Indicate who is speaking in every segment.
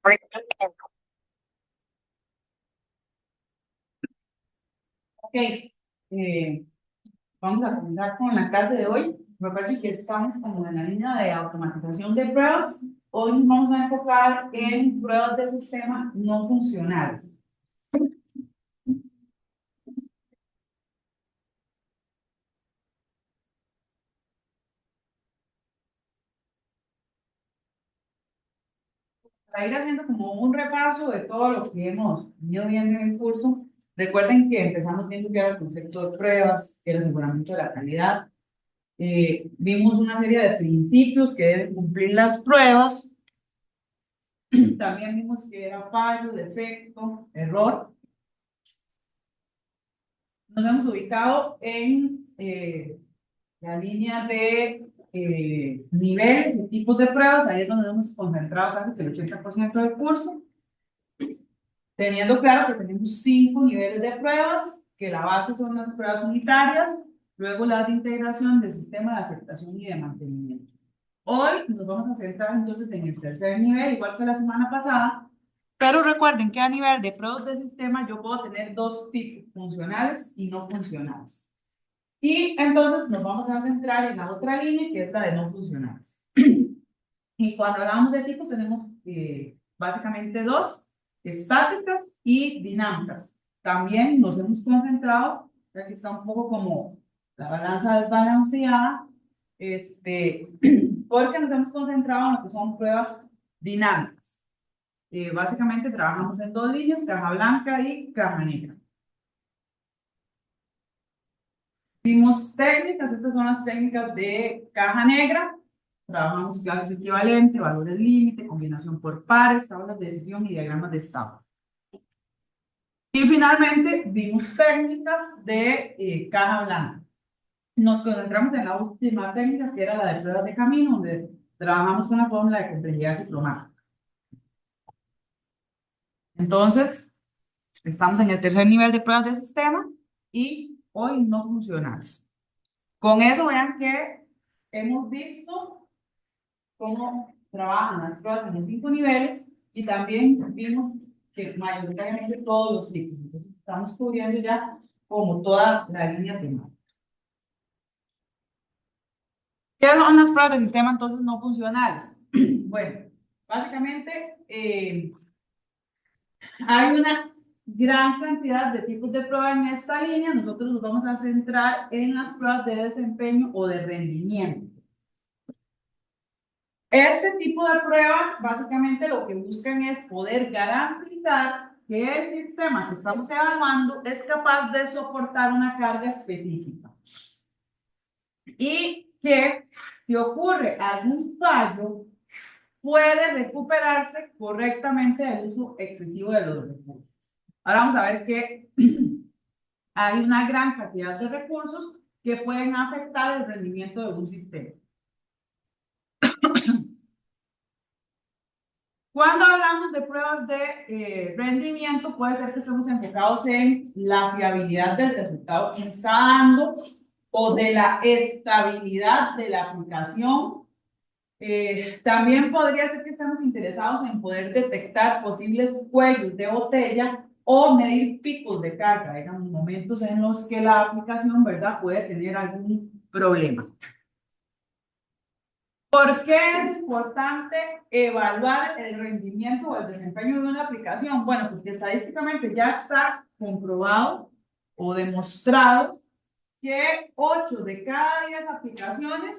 Speaker 1: Ok, vamos a comenzar con la clase de hoy. Me parece que estamos como en la línea de automatización de pruebas. Hoy nos vamos a enfocar en pruebas de sistema no funcionales. Para ir haciendo como un repaso de todo lo que hemos ido viendo en el curso, recuerden que empezamos viendo que era el concepto de pruebas, el aseguramiento de la calidad. Vimos una serie de principios que deben cumplir las pruebas. También vimos que era fallo, defecto, error. Nos hemos ubicado en la línea de niveles y tipos de pruebas. Ahí es donde nos hemos concentrado casi el 80% del curso, teniendo claro que tenemos 5 niveles de pruebas, que la base son las pruebas unitarias, luego las de integración del sistema de aceptación y de mantenimiento. Hoy nos vamos a centrar entonces en el tercer nivel, igual que la semana pasada, pero recuerden que a nivel de pruebas de sistema yo puedo tener dos tipos, funcionales y no funcionales. Y entonces nos vamos a centrar en la otra línea, que es la de no funcionales. Y cuando hablamos de tipos tenemos básicamente dos, estáticas y dinámicas. También nos hemos concentrado, ya que está un poco como la balanza desbalanceada, porque nos hemos concentrado en lo que son pruebas dinámicas. Básicamente trabajamos en dos líneas, caja blanca y caja negra. Vimos técnicas, estas son las técnicas de caja negra. Trabajamos clases equivalentes, valores límite, combinación por pares, tablas de decisión y diagramas de estado. Y finalmente vimos técnicas de caja blanca. Nos concentramos en la última técnica, que era la de pruebas de camino, donde trabajamos con la fórmula de complejidad ciclomática. Entonces, estamos en el tercer nivel de pruebas de sistema y hoy no funcionales. Con eso vean que hemos visto cómo trabajan las pruebas en los 5 niveles y también vimos que mayoritariamente todos los tipos. Entonces estamos cubriendo ya como toda la línea temática. ¿Qué son las pruebas de sistema entonces no funcionales? Bueno, básicamente hay una gran cantidad de tipos de pruebas en esta línea. Nosotros nos vamos a centrar en las pruebas de desempeño o de rendimiento. Este tipo de pruebas básicamente lo que buscan es poder garantizar que el sistema que estamos evaluando es capaz de soportar una carga específica y que si ocurre algún fallo puede recuperarse correctamente del uso excesivo de los recursos. Ahora vamos a ver que hay una gran cantidad de recursos que pueden afectar el rendimiento de un sistema. Cuando hablamos de pruebas de rendimiento, puede ser que estemos enfocados en la fiabilidad del resultado que está dando o de la estabilidad de la aplicación. También podría ser que estemos interesados en poder detectar posibles cuellos de botella o medir picos de carga, digamos, momentos en los que la aplicación, ¿verdad?, puede tener algún problema. ¿Por qué es importante evaluar el rendimiento o el desempeño de una aplicación? Bueno, porque estadísticamente ya está comprobado o demostrado que 8 de cada 10 aplicaciones,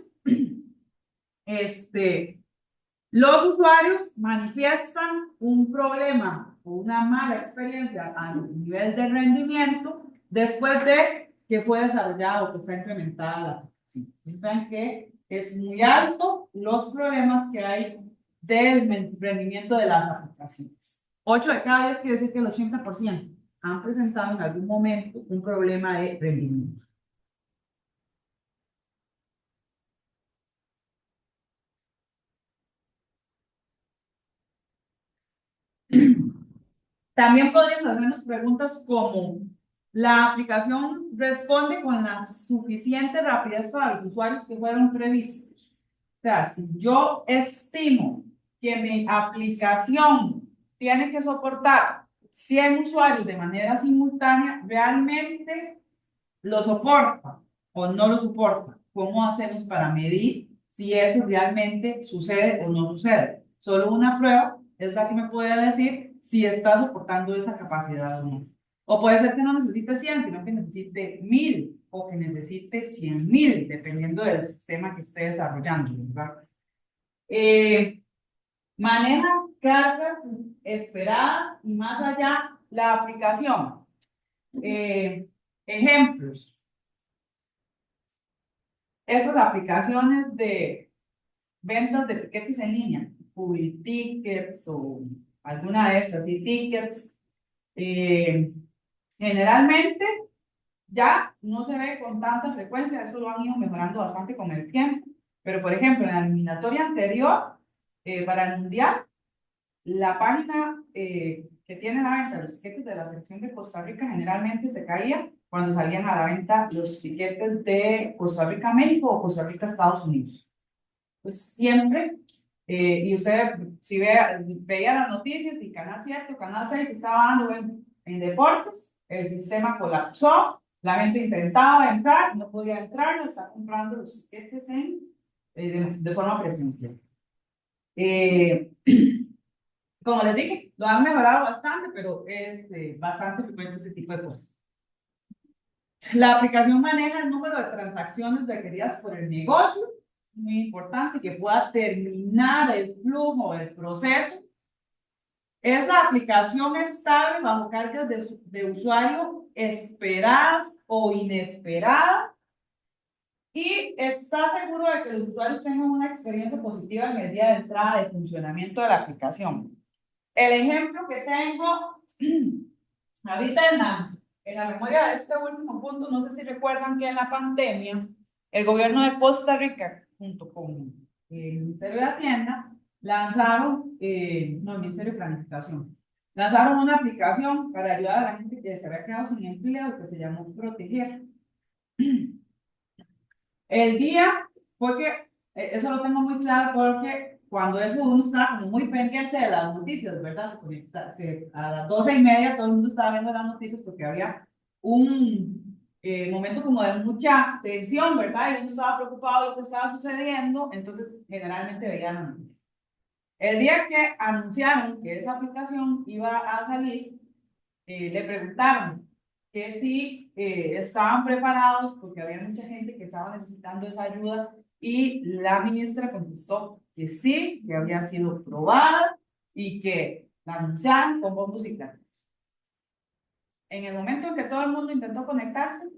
Speaker 1: los usuarios manifiestan un problema o una mala experiencia a nivel de rendimiento después de que fue desarrollado o que fue implementada la aplicación. Ven que es muy alto los problemas que hay del rendimiento de las aplicaciones. 8 de cada 10 quiere decir que el 80% han presentado en algún momento un problema de rendimiento. También podríamos hacernos preguntas como, ¿la aplicación responde con la suficiente rapidez para los usuarios que fueron previstos? O sea, si yo estimo que mi aplicación tiene que soportar 100 usuarios de manera simultánea, ¿realmente lo soporta o no lo soporta? ¿Cómo hacemos para medir si eso realmente sucede o no sucede? Solo una prueba es la que me puede decir si está soportando esa capacidad o no. O puede ser que no necesite 100, sino que necesite 1000 o que necesite 100.000, dependiendo del sistema que esté desarrollando, ¿verdad? Maneja cargas esperadas y más allá la aplicación. Ejemplos. Estas aplicaciones de ventas de tickets en línea, Tickets o alguna de estas, y tickets, generalmente ya no se ve con tanta frecuencia, eso lo han ido mejorando bastante con el tiempo, pero por ejemplo, en la eliminatoria anterior, para el Mundial, la página que tiene la venta los tiquetes de la sección de Costa Rica generalmente se caía cuando salían a la venta los tiquetes de Costa Rica a México o Costa Rica a Estados Unidos. Pues siempre, y usted si veía las noticias y Canal 7 o Canal 6 estaba dando en deportes, el sistema colapsó, la gente intentaba entrar, no podía entrar, está comprando los tiquetes de forma presencial. Como les dije, lo han mejorado bastante, pero es bastante frecuente ese tipo de cosas. La aplicación maneja el número de transacciones requeridas por el negocio, muy importante, que pueda terminar el flujo del proceso. Es la aplicación estable bajo cargas de usuario esperadas o inesperadas y está seguro de que los usuarios tengan una experiencia positiva en el día de entrada de funcionamiento de la aplicación. El ejemplo que tengo ahorita en la memoria de este último punto, no sé si recuerdan que en la pandemia, el gobierno de Costa Rica, junto con el Ministerio de Hacienda, lanzaron, no, el Ministerio de Planificación, lanzaron una aplicación para ayudar a la gente que se había quedado sin empleo, que se llamó Proteger. El día fue que, eso lo tengo muy claro porque cuando eso uno estaba como muy pendiente de las noticias, ¿verdad? A las 12:30 todo el mundo estaba viendo las noticias porque había un momento como de mucha tensión, ¿verdad? Y uno estaba preocupado de lo que estaba sucediendo, entonces generalmente veían las noticias. El día que anunciaron que esa aplicación iba a salir, le preguntaron que si estaban preparados porque había mucha gente que estaba necesitando esa ayuda y la ministra contestó que sí, que había sido probada y que la anunciaron con bombos y platillos. En el momento en que todo el mundo intentó conectarse,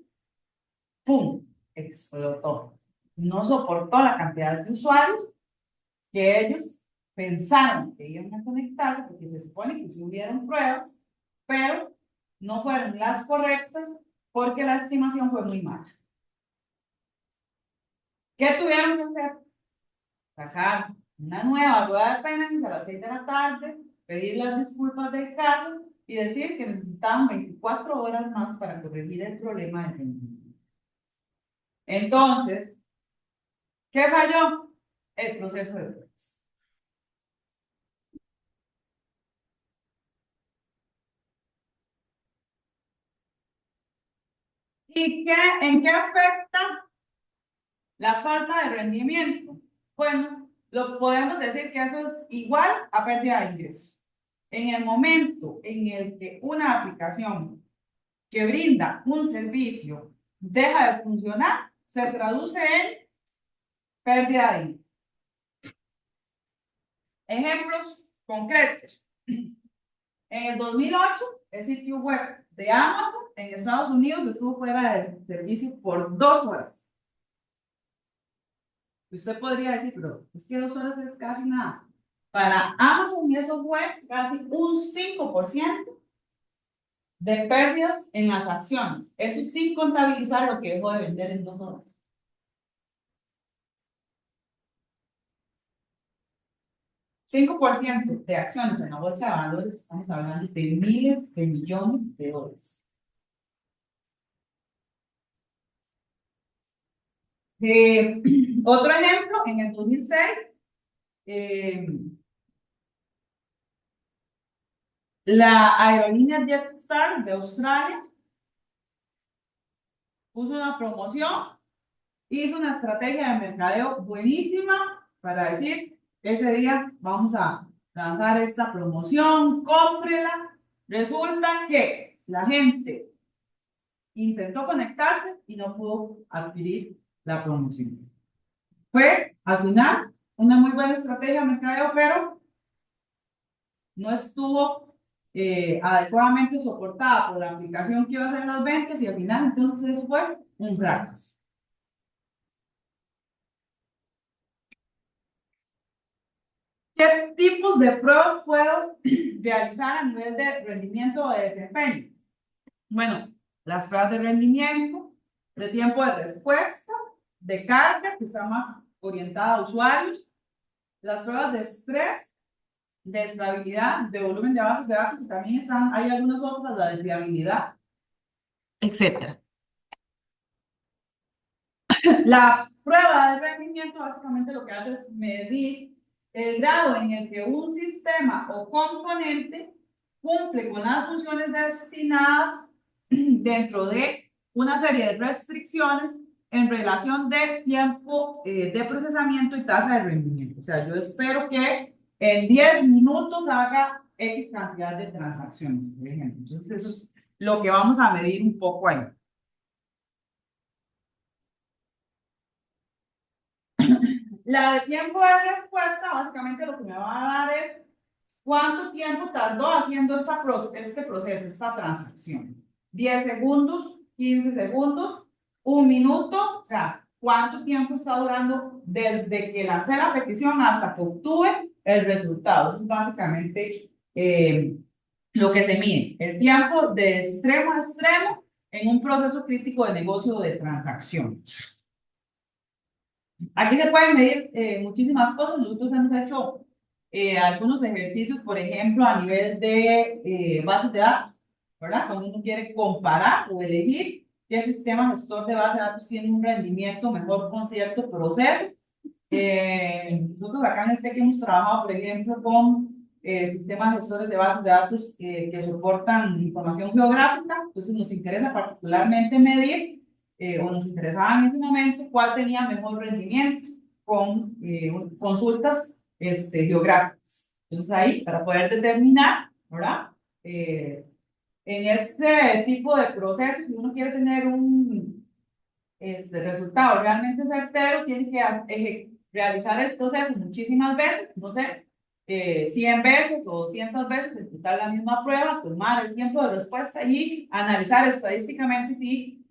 Speaker 1: ¡pum!, explotó. No soportó la cantidad de usuarios que ellos pensaron que iban a conectarse porque se supone que sí hubieron pruebas, pero no fueron las correctas porque la estimación fue muy mala. ¿Qué tuvieron que hacer? Sacar una nueva rueda de prensa a las 6 de la tarde, pedir las disculpas del caso y decir que necesitaban 24 horas más para corregir el problema del rendimiento. Entonces, ¿qué falló? El proceso de pruebas. ¿En qué afecta la falta de rendimiento? Bueno, lo podemos decir que eso es igual a pérdida de ingresos. En el momento en el que una aplicación que brinda un servicio deja de funcionar, se traduce en pérdida de ingresos. Ejemplos concretos. En el 2008, el sitio web de Amazon en Estados Unidos estuvo fuera del servicio por 2 horas. Usted podría decir, pero es que 2 horas es casi nada. Para Amazon eso fue casi un 5% de pérdidas en las acciones. Eso sin contabilizar lo que dejó de vender en 2 horas. $5 de acciones en la bolsa de valores, estamos hablando de miles de millones de dólares. Otro ejemplo, en el 2006, La aerolínea Jetstar de Australia puso una promoción, hizo una estrategia de mercadeo buenísima para decir, ese día vamos a lanzar esta promoción, cómprela. Resulta que la gente intentó conectarse y no pudo adquirir la promoción. Fue, al final, una muy buena estrategia de mercadeo, pero no estuvo adecuadamente soportada por la aplicación que iba a hacer las ventas y al final, entonces, eso fue un fracaso. ¿Qué tipos de pruebas puedo realizar a nivel de rendimiento o de desempeño? Bueno, las pruebas de rendimiento, de tiempo de respuesta, de carga, que está más orientada a usuarios, las pruebas de estrés, de estabilidad, de volumen de bases de datos, y también están, hay algunas otras, la de fiabilidad, etcétera. La prueba de rendimiento básicamente lo que hace es medir el grado en el que un sistema o componente cumple con las funciones destinadas dentro de una serie de restricciones en relación de tiempo de procesamiento y tasa de rendimiento. O sea, yo espero que en 10 minutos haga X cantidad de transacciones, por ejemplo. Entonces, eso es lo que vamos a medir un poco ahí. La de tiempo de respuesta, básicamente lo que me va a dar es cuánto tiempo tardó haciendo este proceso, esta transacción. 10 segundos, 15 segundos, un minuto, o sea, cuánto tiempo está durando desde que lancé la petición hasta que obtuve el resultado. Eso es básicamente lo que se mide, el tiempo de extremo a extremo en un proceso crítico de negocio o de transacción. Aquí se pueden medir muchísimas cosas. Nosotros hemos hecho algunos ejercicios, por ejemplo, a nivel de bases de datos, ¿verdad? Cuando uno quiere comparar o elegir qué sistema gestor de base de datos tiene un rendimiento mejor con cierto proceso. Nosotros acá en el TEC hemos trabajado, por ejemplo, con sistemas gestores de bases de datos que soportan información geográfica. Entonces nos interesa particularmente medir o nos interesaba en ese momento cuál tenía mejor rendimiento con consultas geográficas. Entonces ahí, para poder determinar, ¿verdad? En este tipo de procesos, si uno quiere tener un resultado realmente certero, tiene que realizar el proceso muchísimas veces, no sé, 100 veces o 200 veces, ejecutar la misma prueba, tomar el tiempo de respuesta y analizar estadísticamente si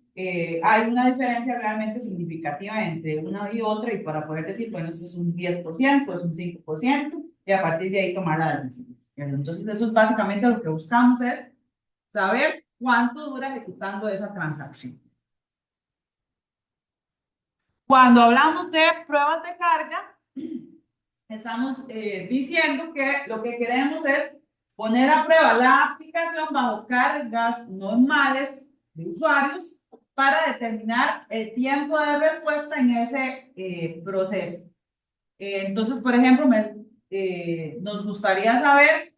Speaker 1: hay una diferencia realmente significativa entre una y otra y para poder decir, bueno, esto es un 10%, es un 5%, y a partir de ahí tomar la decisión. Entonces, eso es básicamente lo que buscamos, es saber cuánto dura ejecutando esa transacción. Cuando hablamos de pruebas de carga, estamos diciendo que lo que queremos es poner a prueba la aplicación bajo cargas normales de usuarios para determinar el tiempo de respuesta en ese proceso. Entonces, por ejemplo, nos gustaría saber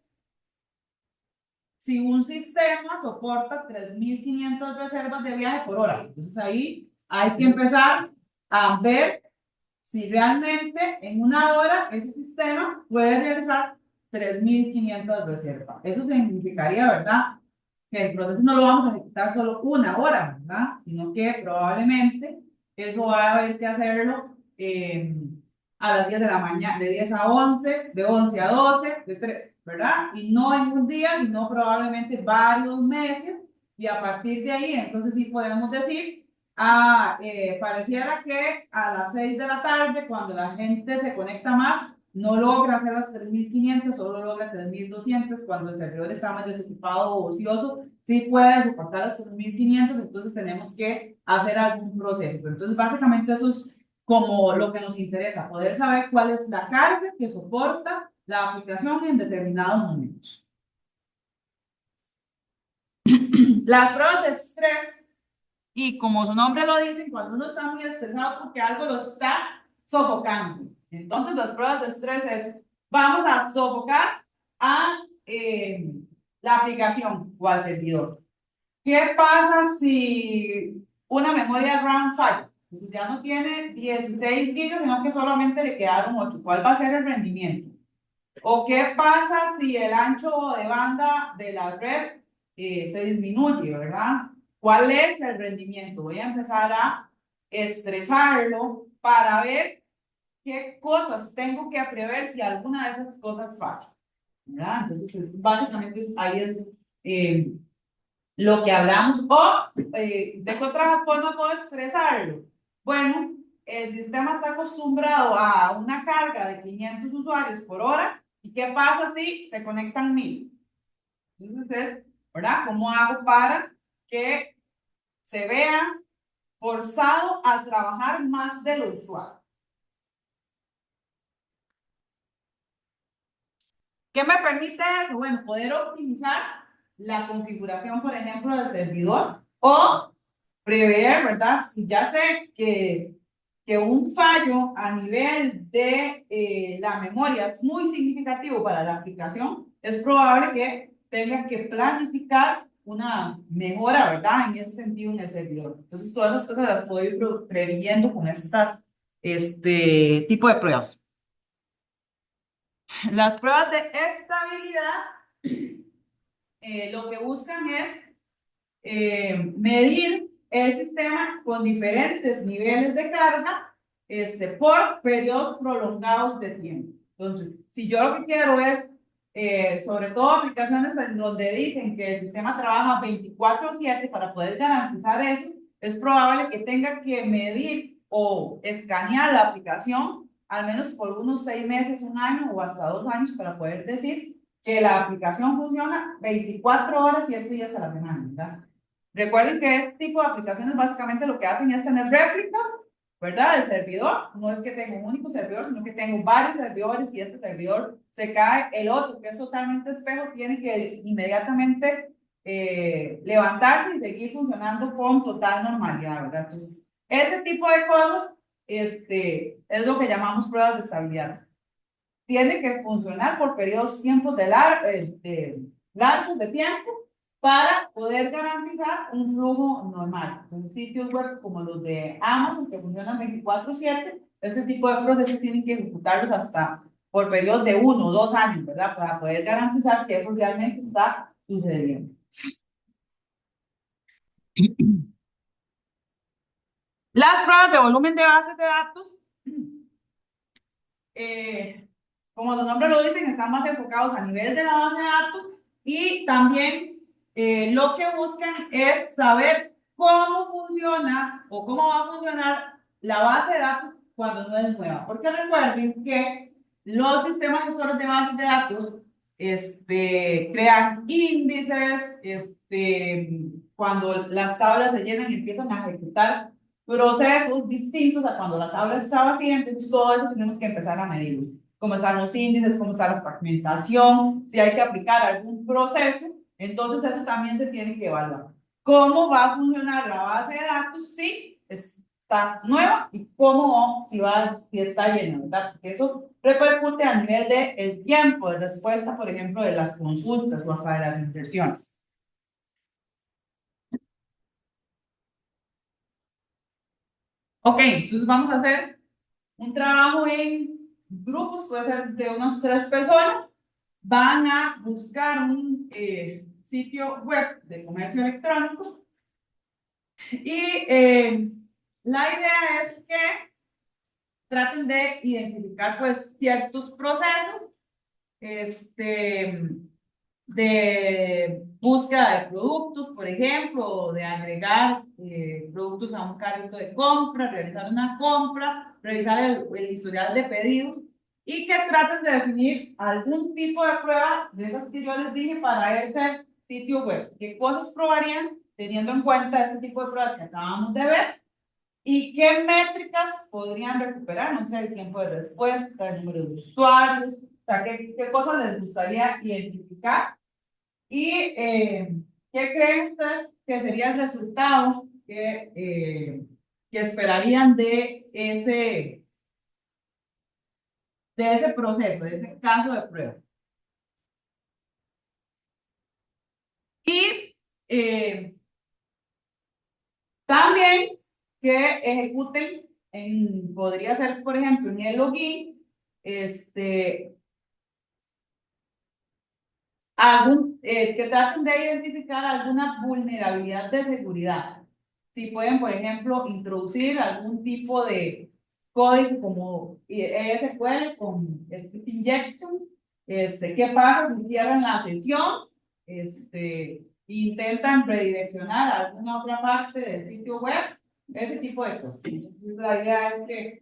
Speaker 1: si un sistema soporta 3.500 reservas de viaje por hora. Entonces, ahí hay que empezar a ver si realmente en una hora ese sistema puede realizar 3.500 reservas. Eso significaría, ¿verdad? Que el proceso no lo vamos a ejecutar solo una hora, ¿verdad? Sino que probablemente eso va a haber que hacerlo a las 10 de la mañana, de 10 a 11, de 11 a 12, de 3, ¿verdad? Y no en un día, sino probablemente varios meses. Y a partir de ahí, entonces sí podemos decir pareciera que a las 6 de la tarde, cuando la gente se conecta más, no logra hacer las 3.500, solo logra 3.200. Cuando el servidor está más desocupado o ocioso, sí puede soportar las 3.500, entonces tenemos que hacer algún proceso. Pero entonces, básicamente, eso es como lo que nos interesa, poder saber cuál es la carga que soporta la aplicación en determinados momentos. Las pruebas de estrés. Y como su nombre lo dice, cuando uno está muy estresado porque algo lo está sofocando. Entonces, las pruebas de estrés es, vamos a sofocar a la aplicación o al servidor. ¿Qué pasa si una memoria RAM falla? Entonces ya no tiene 16 gigas, sino que solamente le quedaron 8. ¿Cuál va a ser el rendimiento? ¿O qué pasa si el ancho de banda de la red se disminuye, ¿verdad? ¿Cuál es el rendimiento? Voy a empezar a estresarlo para ver qué cosas tengo que prever si alguna de esas cosas falla, ¿verdad? Entonces, básicamente ahí es lo que hablamos. O, ¿de qué otra forma puedo estresarlo? Bueno, el sistema está acostumbrado a una carga de 500 usuarios por hora. ¿Y qué pasa si se conectan 1000? Entonces, ¿verdad? ¿Cómo hago para que se vea forzado a trabajar más de lo usual? ¿Qué me permite eso? Bueno, poder optimizar la configuración, por ejemplo, del servidor o prever, ¿verdad? Si ya sé que un fallo a nivel de la memoria es muy significativo para la aplicación, es probable que tenga que planificar una mejora, ¿verdad? En ese sentido en el servidor. Entonces, todas esas cosas las puedo ir previendo con este tipo de pruebas. Las pruebas de estabilidad lo que buscan es medir el sistema con diferentes niveles de carga por periodos prolongados de tiempo. Entonces, si yo lo que quiero es, sobre todo aplicaciones en donde dicen que el sistema trabaja 24/7 para poder garantizar eso, es probable que tenga que medir o escanear la aplicación al menos por unos 6 meses, un año o hasta 2 años para poder decir que la aplicación funciona 24 horas, 7 días a la semana, ¿verdad? Recuerden que este tipo de aplicaciones básicamente lo que hacen es tener réplicas, ¿verdad? El servidor, no es que tenga un único servidor, sino que tengo varios servidores y este servidor se cae, el otro que es totalmente espejo tiene que inmediatamente levantarse y seguir funcionando con total normalidad, ¿verdad? Entonces, ese tipo de cosas es lo que llamamos pruebas de estabilidad. Tiene que funcionar por periodos tiempos largos de tiempo para poder garantizar un flujo normal. En sitios web como los de Amazon, que funcionan 24/7, ese tipo de procesos tienen que ejecutarlos hasta por periodos de 1 o 2 años, ¿verdad? Para poder garantizar que eso realmente está sucediendo. Las pruebas de volumen de bases de datos, como su nombre lo dicen, están más enfocados a nivel de la base de datos y también lo que buscan es saber cómo funciona o cómo va a funcionar la base de datos cuando no es nueva. Porque recuerden que los sistemas gestores de bases de datos crean índices, cuando las tablas se llenan y empiezan a ejecutar procesos distintos a cuando la tabla estaba vacía, entonces todo eso tenemos que empezar a medirlo. Cómo están los índices, cómo está la fragmentación, si hay que aplicar algún proceso, entonces eso también se tiene que evaluar. ¿Cómo va a funcionar la base de datos si está nueva y si está llena, ¿verdad? Porque eso repercute a nivel del tiempo de respuesta, por ejemplo, de las consultas o hasta de las inversiones. Ok, entonces vamos a hacer un trabajo en grupos, puede ser de unas 3 personas, van a buscar un sitio web de comercio electrónico y la idea es que traten de identificar pues ciertos procesos de búsqueda de productos, por ejemplo, o de agregar productos a un carrito de compra, realizar una compra, revisar el historial de pedidos y que traten de definir algún tipo de prueba de esas que yo les dije para ese sitio web. ¿Qué cosas probarían teniendo en cuenta este tipo de pruebas que acabamos de ver? ¿Y qué métricas podrían recuperar? No sé, el tiempo de respuesta, el número de usuarios, o sea, qué cosas les gustaría identificar y qué creen ustedes que sería el resultado que esperarían de ese proceso, de ese caso de prueba. También que ejecuten podría ser, por ejemplo, en el login, que traten de identificar alguna vulnerabilidad de seguridad. Si pueden, por ejemplo, introducir algún tipo de código como SQL con script injection, ¿qué pasa si cierran la sesión? Intentan redireccionar a alguna otra parte del sitio web, ese tipo de cosas. Entonces, la idea es que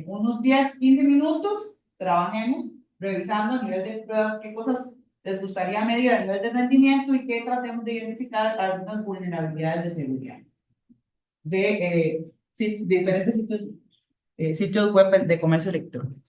Speaker 1: unos 10, 15 minutos trabajemos revisando a nivel de pruebas qué cosas les gustaría medir a nivel de rendimiento y que tratemos de identificar algunas vulnerabilidades de seguridad de diferentes sitios web de comercio electrónico.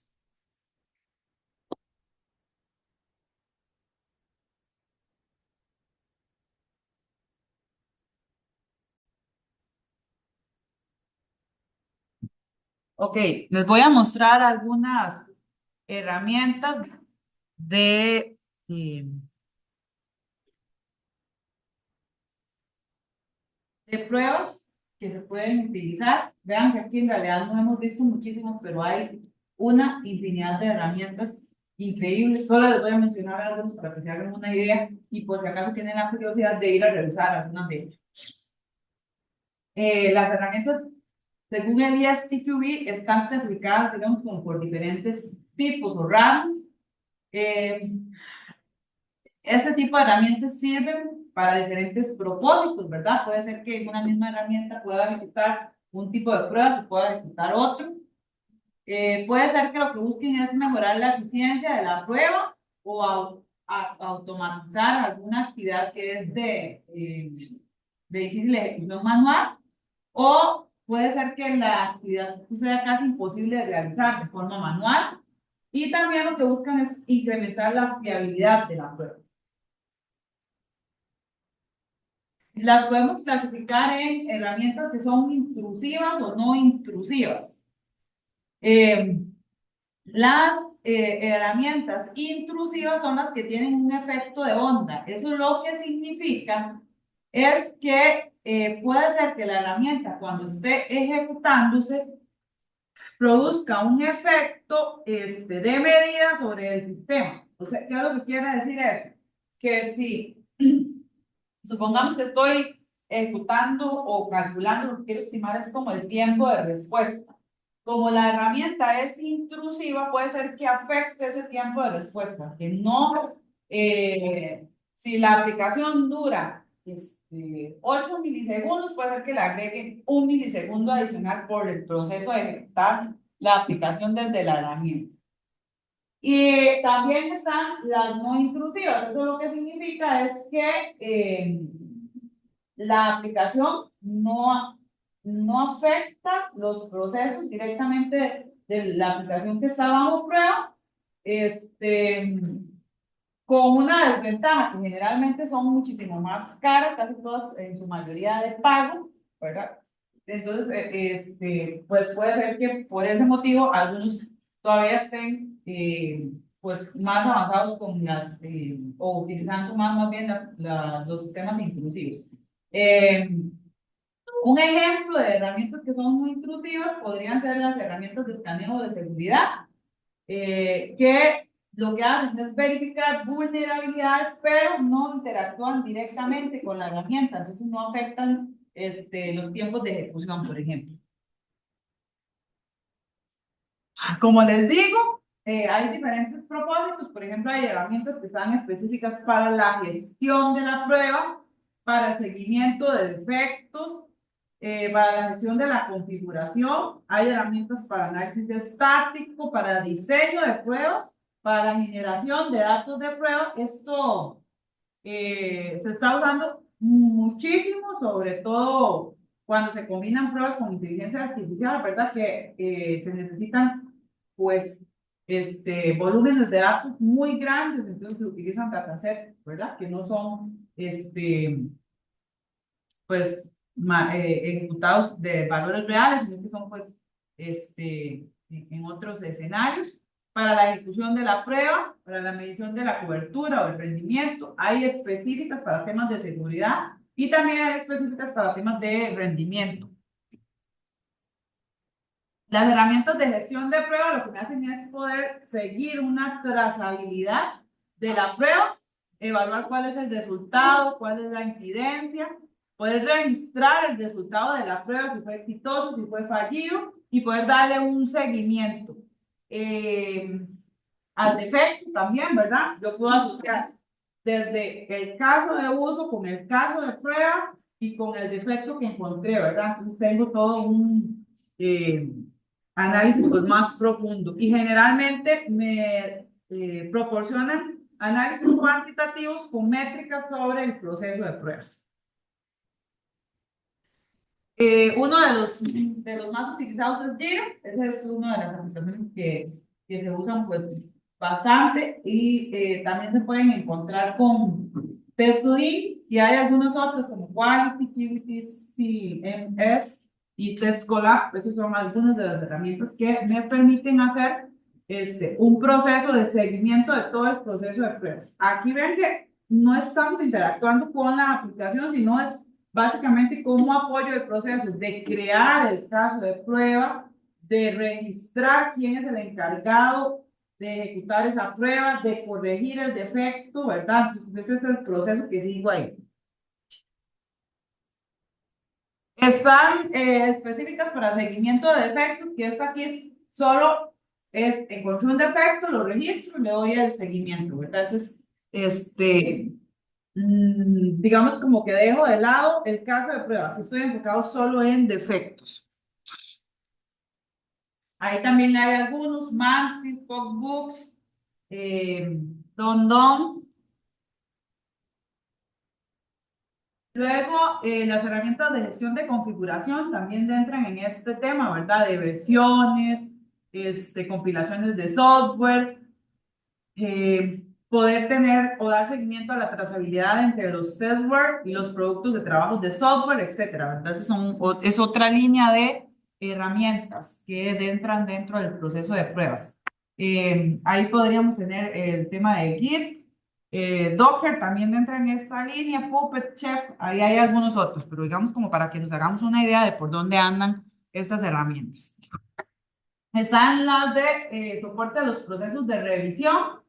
Speaker 1: Ok, les voy a mostrar algunas herramientas de, eh, de pruebas que se pueden utilizar. Vean que aquí en realidad no hemos visto muchísimos, pero hay una infinidad de herramientas increíbles. Solo les voy a mencionar algunas para que se hagan una idea y por si acaso tienen la curiosidad de ir a revisar algunas de ellas. Las herramientas, según el ISTQB, están clasificadas, digamos, como por diferentes tipos o ramas. Este tipo de herramientas sirven para diferentes propósitos, ¿verdad? Puede ser que una misma herramienta pueda ejecutar un tipo de pruebas y pueda ejecutar otro. Puede ser que lo que busquen es mejorar la eficiencia de la prueba o automatizar alguna actividad que es de difícil ejecución manual, o puede ser que la actividad sea casi imposible de realizar de forma manual, y también lo que buscan es incrementar la fiabilidad de la prueba. Las podemos clasificar en herramientas que son intrusivas o no intrusivas. Las herramientas intrusivas son las que tienen un efecto de onda. Eso lo que significa es que puede ser que la herramienta, cuando esté ejecutándose, produzca un efecto de medida sobre el sistema. O sea, ¿qué es lo que quiere decir eso? Que si supongamos que estoy ejecutando o calculando, lo que quiero estimar es como el tiempo de respuesta. Como la herramienta es intrusiva, puede ser que afecte ese tiempo de respuesta, que no, si la aplicación dura 8 milisegundos, puede ser que le agreguen 1 milisegundo adicional por el proceso de ejecutar la aplicación desde la herramienta. Y también están las no intrusivas. Eso lo que significa es que la aplicación no afecta los procesos directamente de la aplicación que está bajo prueba, con una desventaja que generalmente son muchísimo más caras, casi todas en su mayoría de pago, ¿verdad? Entonces, pues puede ser que por ese motivo algunos todavía estén pues más avanzados con o utilizando más bien los sistemas intrusivos. Un ejemplo de herramientas que son muy intrusivas podrían ser las herramientas de escaneo de seguridad, que lo que hacen es verificar vulnerabilidades, pero no interactúan directamente con la herramienta, entonces no afectan los tiempos de ejecución, por ejemplo. Como les digo, hay diferentes propósitos. Por ejemplo, hay herramientas que están específicas para la gestión de la prueba, para el seguimiento de defectos, para la gestión de la configuración. Hay herramientas para análisis estático, para diseño de pruebas, para generación de datos de prueba. Esto se está usando muchísimo, sobre todo cuando se combinan pruebas con inteligencia artificial, ¿verdad? Que se necesitan, pues, volúmenes de datos muy grandes, entonces se utilizan datasets, ¿verdad? Que no son, pues, ejecutados de valores reales, sino que son, pues, en otros escenarios. para la ejecución de la prueba, para la medición de la cobertura o el rendimiento. Hay específicas para temas de seguridad y también hay específicas para temas de rendimiento. Las herramientas de gestión de prueba lo que me hacen es poder seguir una trazabilidad de la prueba, evaluar cuál es el resultado, cuál es la incidencia, poder registrar el resultado de la prueba, si fue exitoso, si fue fallido, y poder darle un seguimiento. Al defecto también, ¿verdad? Yo puedo asociar desde el caso de uso con el caso de prueba y con el defecto que encontré, ¿verdad? Entonces tengo todo un análisis pues, más profundo y generalmente me proporcionan análisis cuantitativos con métricas sobre el proceso de pruebas. Uno de los más utilizados es Jira. Esa es una de las aplicaciones que se usan pues bastante y también se pueden encontrar con TestLink y hay algunos otros como Quality, QTCMS y TestCollab. Esas son algunas de las herramientas que me permiten hacer un proceso de seguimiento de todo el proceso de pruebas. Aquí ven que no estamos interactuando con la aplicación, sino es básicamente como apoyo el proceso de crear el caso de prueba, de registrar quién es el encargado de ejecutar esa prueba, de corregir el defecto, ¿verdad? Entonces ese es el proceso que sigo ahí. Están específicas para seguimiento de defectos, que esta aquí es solo encontré un defecto, lo registro y le doy el seguimiento, ¿verdad? Ese es digamos como que dejo de lado el caso de prueba, que estoy enfocado solo en defectos. Ahí también hay algunos, Mantis, Foxbooks, Dondon. Luego, las herramientas de gestión de configuración también entran en este tema, ¿verdad? De versiones, compilaciones de software, poder tener o dar seguimiento a la trazabilidad entre los testware y los productos de trabajos de software, etcétera. Entonces, es otra línea de herramientas que entran dentro del proceso de pruebas. Ahí podríamos tener el tema de Git, Docker también entra en esta línea, Puppet, Chef, ahí hay algunos otros, pero digamos como para que nos hagamos una idea de por dónde andan estas herramientas. Están las de soporte a los procesos de revisión.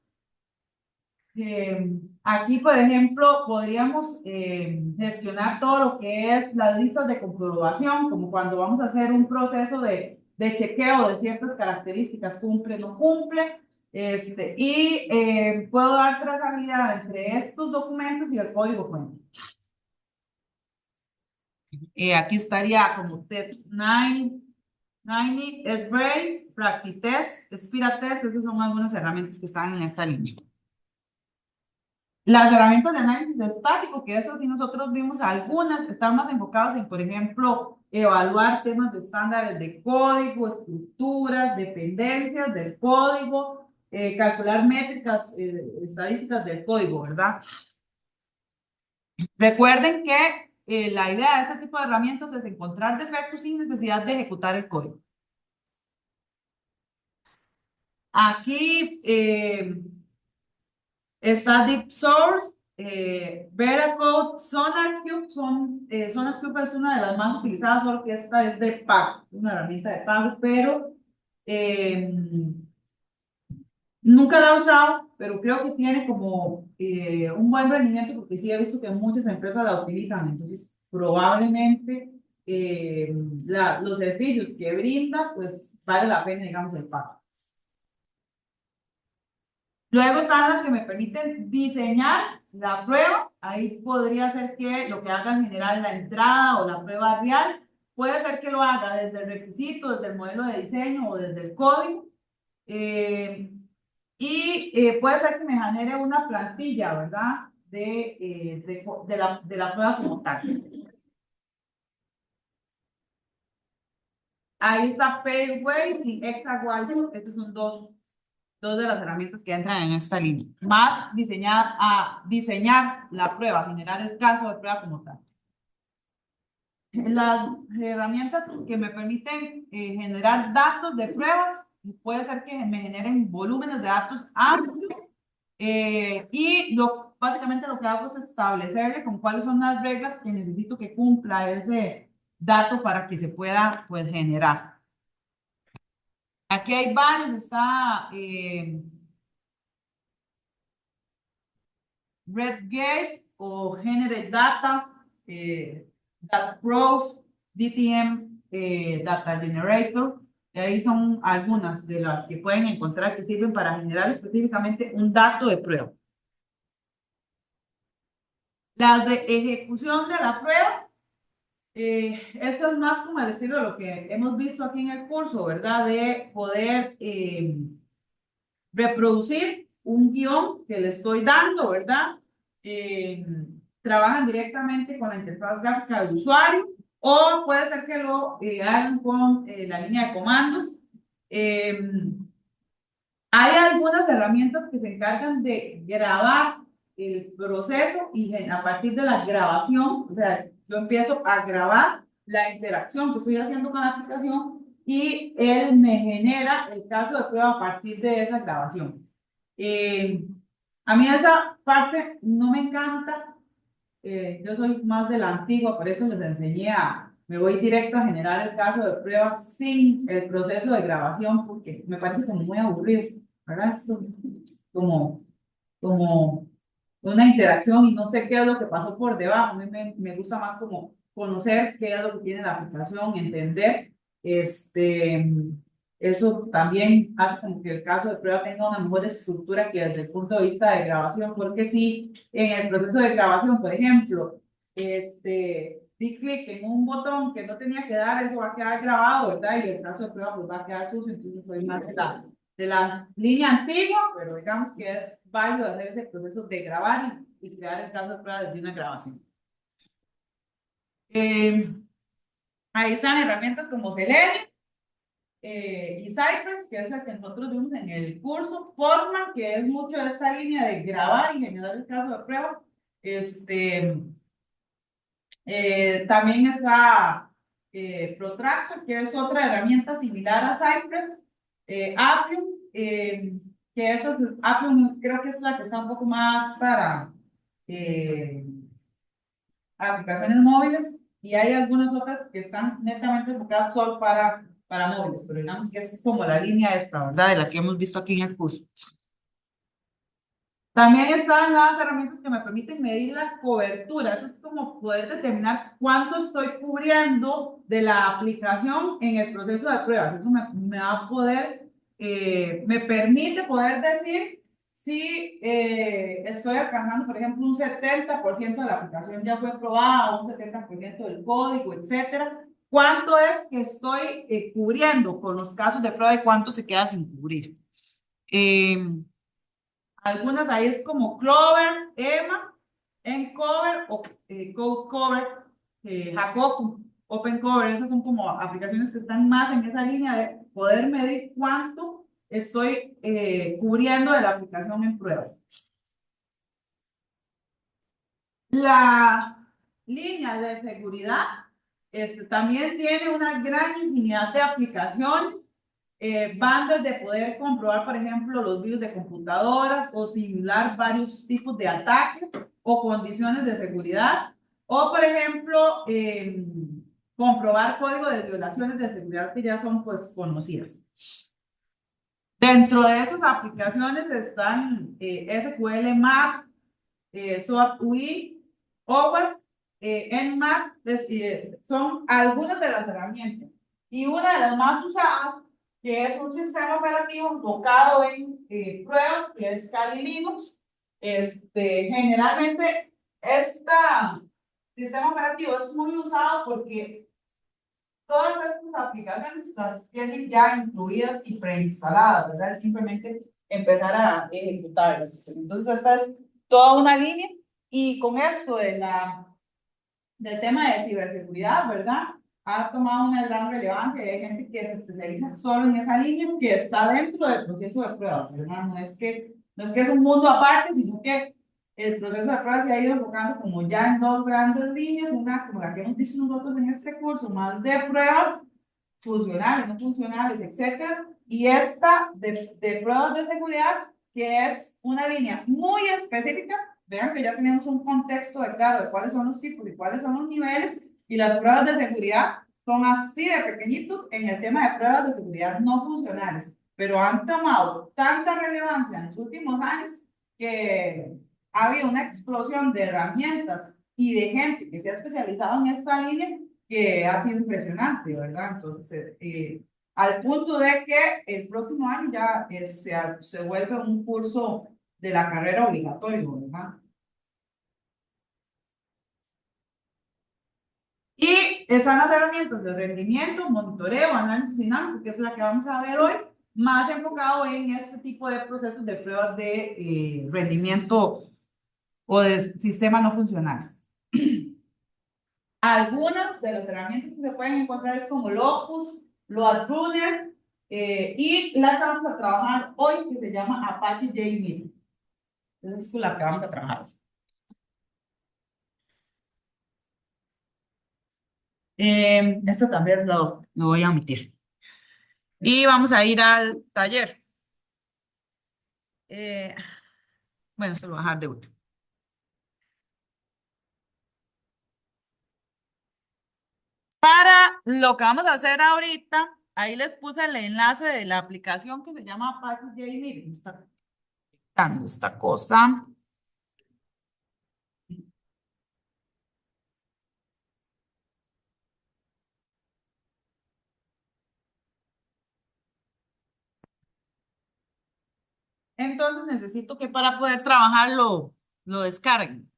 Speaker 1: Aquí, por ejemplo, podríamos gestionar todo lo que es las listas de comprobación, como cuando vamos a hacer un proceso de chequeo de ciertas características, cumple, no cumple, puedo dar trazabilidad entre estos documentos y el código fuente. Aquí estaría como test 90, SBRAE, PractiTest, SpiraTest, esas son algunas herramientas que están en esta línea. Las herramientas de análisis estático, que esas sí nosotros vimos algunas, están más enfocadas en, por ejemplo, evaluar temas de estándares de código, estructuras, dependencias del código, calcular métricas estadísticas del código, ¿verdad? Recuerden que la idea de este tipo de herramientas es encontrar defectos sin necesidad de ejecutar el código. Aquí está Deep Source, Veracode, SonarQube. SonarQube es una de las más utilizadas, solo que esta es de pago, una herramienta de pago, pero nunca la he usado, pero creo que tiene como un buen rendimiento porque sí he visto que muchas empresas la utilizan, entonces probablemente los servicios que brinda, pues vale la pena, digamos, el pago. Luego están las que me permiten diseñar la prueba. Ahí podría ser que lo que haga es generar la entrada o la prueba real. Puede ser que lo haga desde el requisito, desde el modelo de diseño o desde el código. Puede ser que me genere una plantilla, ¿verdad? De la prueba como tal. Ahí está Payway y Exawise. Estos son dos de las herramientas que entran en esta línea. Más diseñar la prueba, generar el caso de prueba como tal. Las herramientas que me permiten generar datos de pruebas puede ser que me generen volúmenes de datos amplios básicamente lo que hago es establecerle con cuáles son las reglas que necesito que cumpla ese dato para que se pueda pues generar. Aquí hay varios, está Redgate o Generate Data, DataProof, DTM Data Generator. Y ahí son algunas de las que pueden encontrar que sirven para generar específicamente un dato de prueba. Las de ejecución de la prueba, esto es más como el estilo de lo que hemos visto aquí en el curso, ¿verdad? De poder reproducir un guión que le estoy dando, ¿verdad? Eh, Trabajan directamente con la interfaz gráfica del usuario o puede ser que lo hagan con la línea de comandos. Hay algunas herramientas que se encargan de grabar el proceso y a partir de la grabación, o sea, yo empiezo a grabar la interacción que estoy haciendo con la aplicación y él me genera el caso de prueba a partir de esa grabación. A mí esa parte no me encanta, yo soy más de la antigua, por eso les enseñé me voy directo a generar el caso de prueba sin el proceso de grabación, porque me parece como muy aburrido, ¿verdad? Esto, como, como una interacción y no sé qué es lo que pasó por debajo. A mí me gusta más como conocer qué es lo que tiene la aplicación, entender. Eso también hace como que el caso de prueba tenga una mejor estructura que desde el punto de vista de grabación, porque si en el proceso de grabación, por ejemplo, di clic en un botón que no tenía que dar, eso va a quedar grabado, ¿verdad? Y el caso de prueba pues va a quedar sucio, entonces soy más de la línea antigua, pero digamos que es válido hacer ese proceso de grabar y crear el caso de prueba desde una grabación. Ahí están herramientas como Selenium y Cypress, que es el que nosotros vimos en el curso, Postman, que es mucho de esta línea de grabar y generar el caso de prueba. También está Protractor, que es otra herramienta similar a Cypress, Appium, que esa Appium creo que es la que está un poco más para eh, aplicaciones móviles y hay algunas otras que están netamente enfocadas solo para móviles, pero digamos que es como la línea esta, ¿verdad? De la que hemos visto aquí en el curso. También están las herramientas que me permiten medir la cobertura. Eso es como poder determinar cuánto estoy cubriendo de la aplicación en el proceso de pruebas. Eso me va a poder, me permite poder decir si estoy alcanzando, por ejemplo, un 70% de la aplicación ya fue probada, un 70% del código, etcétera. ¿Cuánto es que estoy cubriendo con los casos de prueba y cuánto se queda sin cubrir? Algunas ahí es como Clover, Emma, Encover o Code Cover, Hakoku, Open Cover. Esas son como aplicaciones que están más en esa línea de poder medir cuánto estoy cubriendo de la aplicación en pruebas. La línea de seguridad también tiene una gran infinidad de aplicaciones. Van desde poder comprobar, por ejemplo, los virus de computadoras o simular varios tipos de ataques o condiciones de seguridad. O, por ejemplo, comprobar código de violaciones de seguridad que ya son pues conocidas. Dentro de esas aplicaciones están SQL Map, SOAP UI, OWASP, Nmap, son algunas de las herramientas. Y una de las más usadas, que es un sistema operativo enfocado en pruebas, que es Kali Linux. Generalmente, este sistema operativo es muy usado porque todas estas aplicaciones las tienen ya incluidas y preinstaladas, ¿verdad? Es simplemente empezar a ejecutarlas. Entonces, esta es toda una línea y con esto del tema de ciberseguridad, ¿verdad? Ha tomado una gran relevancia y hay gente que se especializa solo en esa línea que está dentro del proceso de prueba, ¿verdad? No es que es un mundo aparte, sino que el proceso de prueba se ha ido enfocando como ya en dos grandes líneas, una como la que hemos visto nosotros en este curso, más de pruebas funcionales, no funcionales, etcétera, y esta de pruebas de seguridad, que es una línea muy específica. Vean que ya tenemos un contexto de claro de cuáles son los tipos y cuáles son los niveles, y las pruebas de seguridad son así de pequeñitos en el tema de pruebas de seguridad no funcionales, pero han tomado tanta relevancia en los últimos años que ha habido una explosión de herramientas y de gente que se ha especializado en esta línea que ha sido impresionante, ¿verdad? Entonces, al punto de que el próximo año ya se vuelve un curso de la carrera obligatorio, ¿verdad? Y están las herramientas de rendimiento, monitoreo, análisis dinámico, que es la que vamos a ver hoy, más enfocado en este tipo de procesos de pruebas de rendimiento o de sistemas no funcionales. Algunas de las herramientas que se pueden encontrar es como Locus, LoadRunner, y la que vamos a trabajar hoy, que se llama Apache JMeter. Esa es la que vamos a trabajar. Esto también lo voy a omitir. Y vamos a ir al taller. Eh, bueno, se lo voy a dejar de último. Para lo que vamos a hacer ahorita, ahí les puse el enlace de la aplicación que se llama Apache JMeter. Me está dando esta cosa. Entonces necesito que para poder trabajarlo lo descarguen.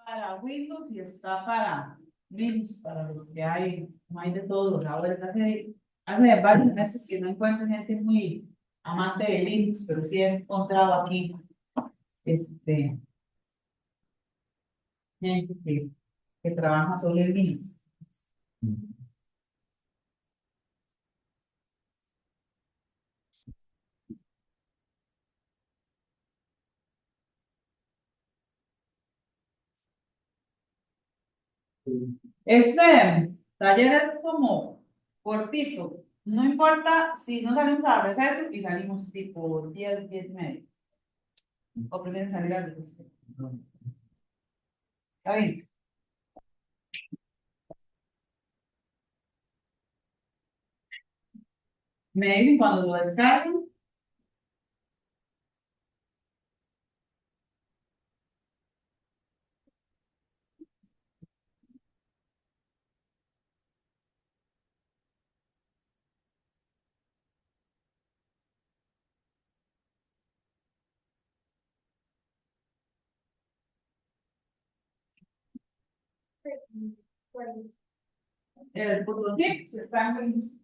Speaker 1: Para Windows y está para Linux, para los que hay, no hay de todos. Ahora hace varios meses que no encuentro gente muy amante de Linux, pero sí he encontrado aquí este, gente que trabaja sobre Linux. Este taller es como cortito. No importa si no salimos a receso y salimos tipo 10, 10:30. O prefieren salir a receso. Está bien. Me dicen cuando lo descarguen. Por los tips están en. Sí,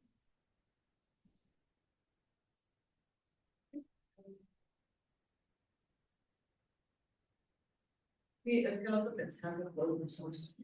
Speaker 1: es que el otro te descarga por nosotros.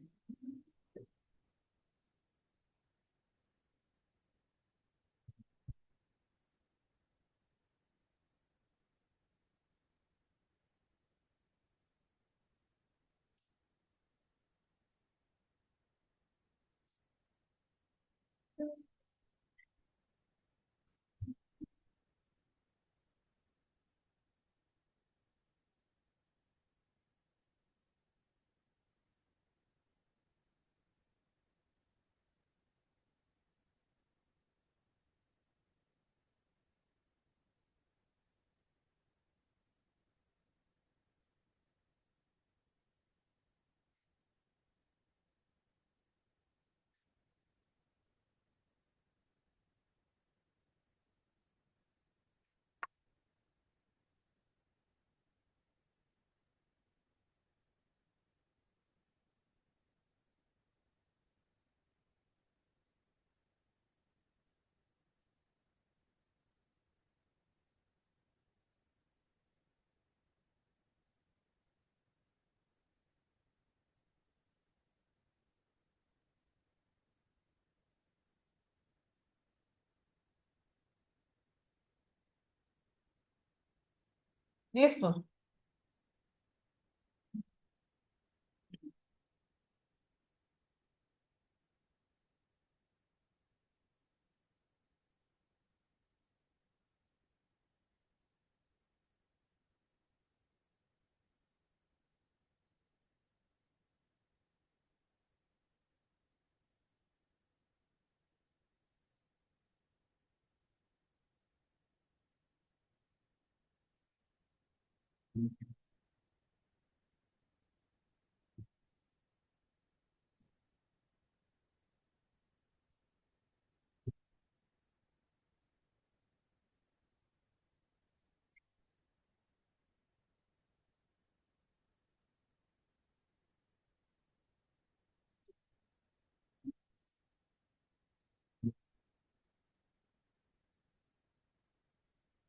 Speaker 1: Listo.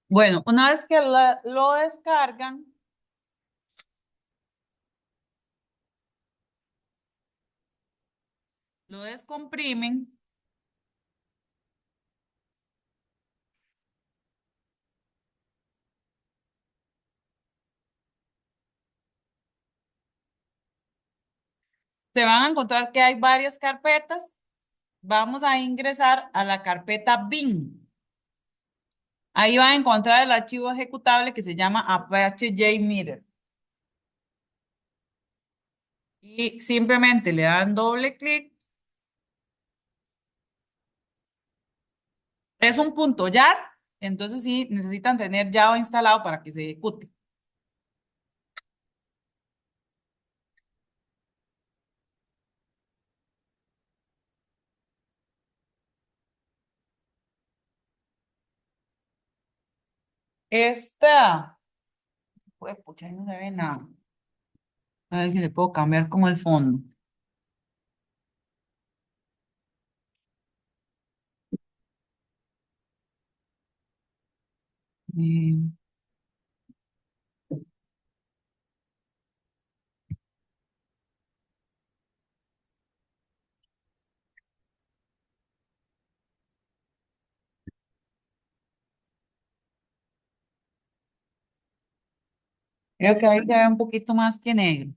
Speaker 1: Bueno, una vez que lo descargan, lo descomprimen, se van a encontrar que hay varias carpetas. Vamos a ingresar a la carpeta bin. Ahí van a encontrar el archivo ejecutable que se llama Apache JMeter. Y simplemente le dan doble clic. Es un punto .jar, entonces sí necesitan tener Java instalado para que se ejecute. Esta, pues, pucha, ahí no se ve nada. A ver si le puedo cambiar como el fondo. Eh, Creo que ahí se ve un poquito más que negro.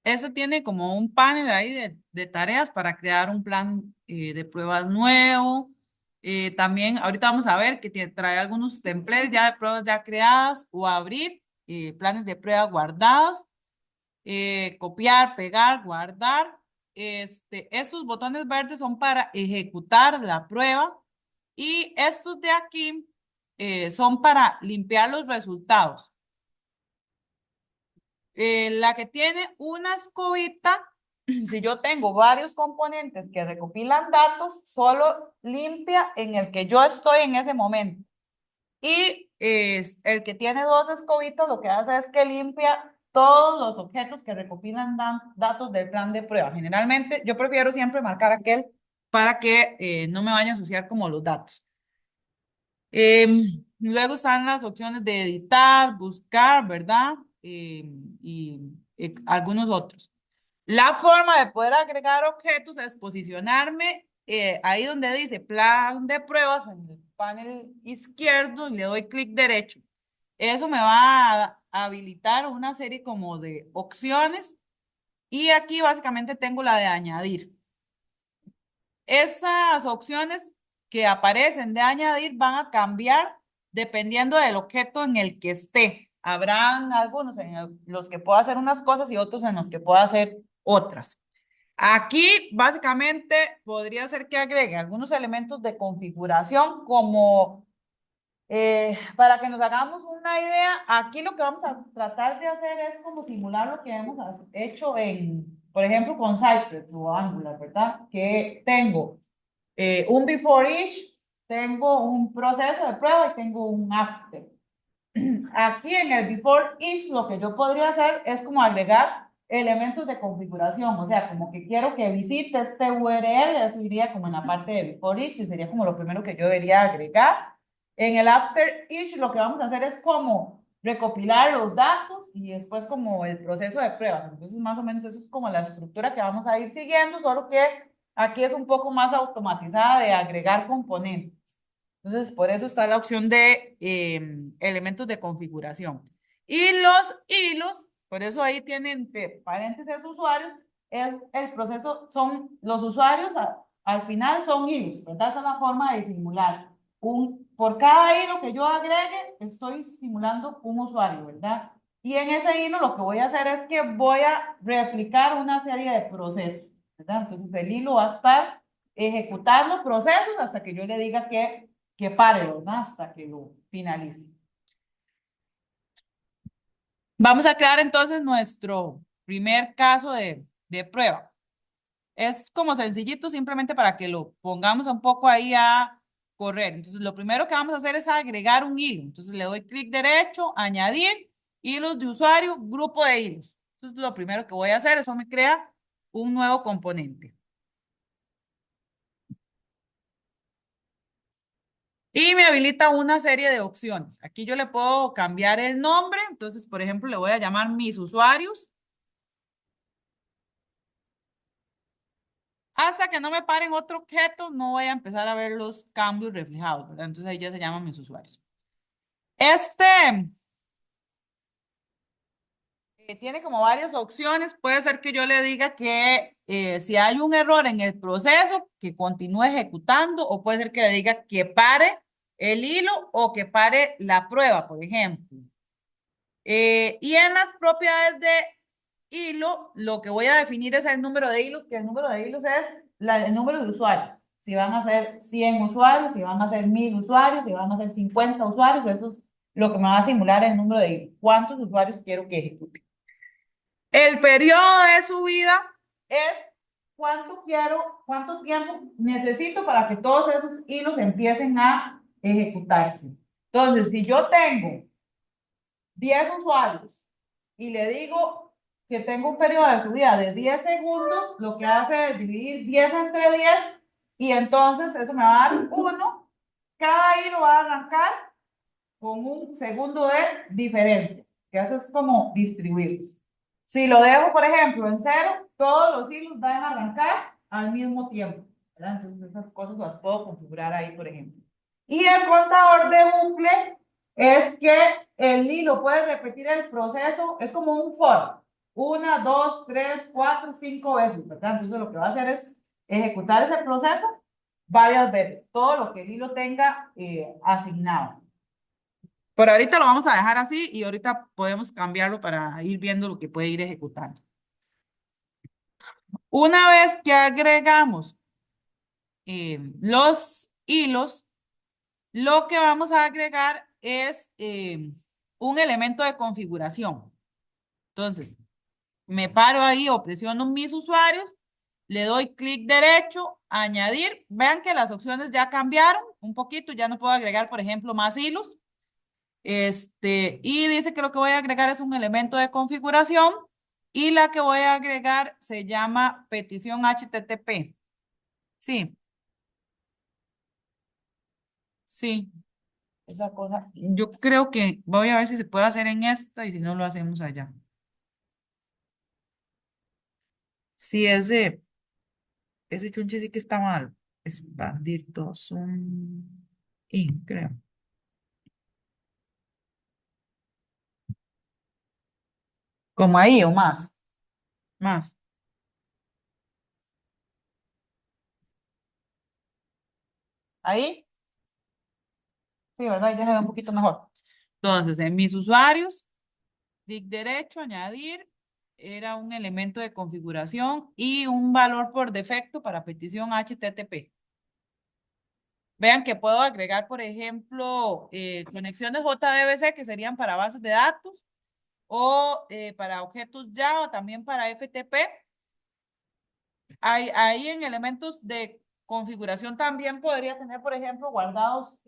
Speaker 1: Eso tiene como un panel ahí de tareas para crear un plan de pruebas nuevo. También ahorita vamos a ver que trae algunos templates ya de pruebas ya creadas o abrir planes de prueba guardados, copiar, pegar, guardar. Estos botones verdes son para ejecutar la prueba y estos de aquí son para limpiar los resultados. La que tiene una escobita, si yo tengo varios componentes que recopilan datos, solo limpia en el que yo estoy en ese momento. Y el que tiene dos escobitas lo que hace es que limpia todos los objetos que recopilan datos del plan de prueba. Generalmente yo prefiero siempre marcar aquel para que no me vaya a ensuciar como los datos. Luego están las opciones de editar, buscar, ¿verdad? Y algunos otros. La forma de poder agregar objetos es posicionarme ahí donde dice plan de pruebas en el panel izquierdo y le doy clic derecho. Eso me va a habilitar una serie como de opciones y aquí básicamente tengo la de añadir. Esas opciones que aparecen de añadir van a cambiar dependiendo del objeto en el que esté. Habrán algunos en los que pueda hacer unas cosas y otros en los que pueda hacer otras. Aquí básicamente podría ser que agregue algunos elementos de configuración como para que nos hagamos una idea, aquí lo que vamos a tratar de hacer es como simular lo que hemos hecho por ejemplo, con Cypress o Angular, ¿verdad? Que tengo un before each, tengo un proceso de prueba y tengo un after. Aquí en el before each lo que yo podría hacer es como agregar elementos de configuración, o sea, como que quiero que visite este URL, eso iría como en la parte de before each y sería como lo primero que yo debería agregar. En el after each lo que vamos a hacer es como recopilar los datos y después como el proceso de pruebas. Entonces, más o menos eso es como la estructura que vamos a ir siguiendo, solo que aquí es un poco más automatizada de agregar componentes. Entonces, por eso está la opción de elementos de configuración. Y los hilos, por eso ahí tienen entre paréntesis usuarios, es el proceso, son los usuarios, al final son hilos, ¿verdad? Esa es la forma de simular. Por cada hilo que yo agregue, estoy simulando un usuario, ¿verdad? Y en ese hilo lo que voy a hacer es que voy a replicar una serie de procesos, ¿verdad? Entonces el hilo va a estar ejecutando procesos hasta que yo le diga que pare, ¿verdad? Hasta que lo finalice. Vamos a crear entonces nuestro primer caso de prueba. Es como sencillito, simplemente para que lo pongamos un poco ahí a correr. Entonces, lo primero que vamos a hacer es agregar un hilo. Entonces, le doy clic derecho, añadir, hilos de usuario, grupo de hilos. Entonces, lo primero que voy a hacer, eso me crea un nuevo componente. Y me habilita una serie de opciones. Aquí yo le puedo cambiar el nombre. Entonces, por ejemplo, le voy a llamar mis usuarios. Hasta que no me paren otro objeto, no voy a empezar a ver los cambios reflejados, ¿verdad? Entonces ahí ya se llaman mis usuarios. Este tiene como varias opciones. Puede ser que yo le diga que si hay un error en el proceso, que continúe ejecutando, o puede ser que le diga que pare el hilo o que pare la prueba, por ejemplo. Y en las propiedades de hilo, lo que voy a definir es el número de hilos, que el número de hilos es el número de usuarios. Si van a ser 100 usuarios, si van a ser 1000 usuarios, si van a ser 50 usuarios, eso es lo que me va a simular el número de hilos. ¿Cuántos usuarios quiero que ejecute? El periodo de subida es cuánto tiempo necesito para que todos esos hilos empiecen a ejecutarse. Entonces, si yo tengo 10 usuarios y le digo que tengo un periodo de subida de 10 segundos, lo que hace es dividir 10 entre 10 y entonces eso me va a dar 1. Cada hilo va a arrancar con un segundo de diferencia, que hace es como distribuirlos. Si lo dejo, por ejemplo, en 0, todos los hilos van a arrancar al mismo tiempo, ¿verdad? Entonces esas cosas las puedo configurar ahí, por ejemplo. Y el contador de bucle es que el hilo puede repetir el proceso, es como un for, 1, 2, 3, 4, 5 veces, ¿verdad? Entonces lo que va a hacer es ejecutar ese proceso varias veces, todo lo que el hilo tenga asignado. Por ahorita lo vamos a dejar así y ahorita podemos cambiarlo para ir viendo lo que puede ir ejecutando. Una vez que agregamos los hilos, lo que vamos a agregar es un elemento de configuración. Entonces, me paro ahí o presiono mis usuarios, le doy clic derecho, añadir. Vean que las opciones ya cambiaron un poquito, ya no puedo agregar, por ejemplo, más hilos. Y dice que lo que voy a agregar es un elemento de configuración y la que voy a agregar se llama petición HTTP. Sí, sí, esa cosa. Yo creo que voy a ver si se puede hacer en esta y si no lo hacemos allá. Sí, ese chunche sí que está mal. Expandir todo zoom in, creo. Como ahí o más. Más. Ahí. Sí, ¿verdad? Ahí ya se ve un poquito mejor. Entonces, en mis usuarios. Clic derecho, añadir, era un elemento de configuración y un valor por defecto para petición HTTP. Vean que puedo agregar, por ejemplo, conexiones JDBC que serían para bases de datos o para objetos Java, también para FTP. Ahí en elementos de configuración también podría tener, por ejemplo, guardados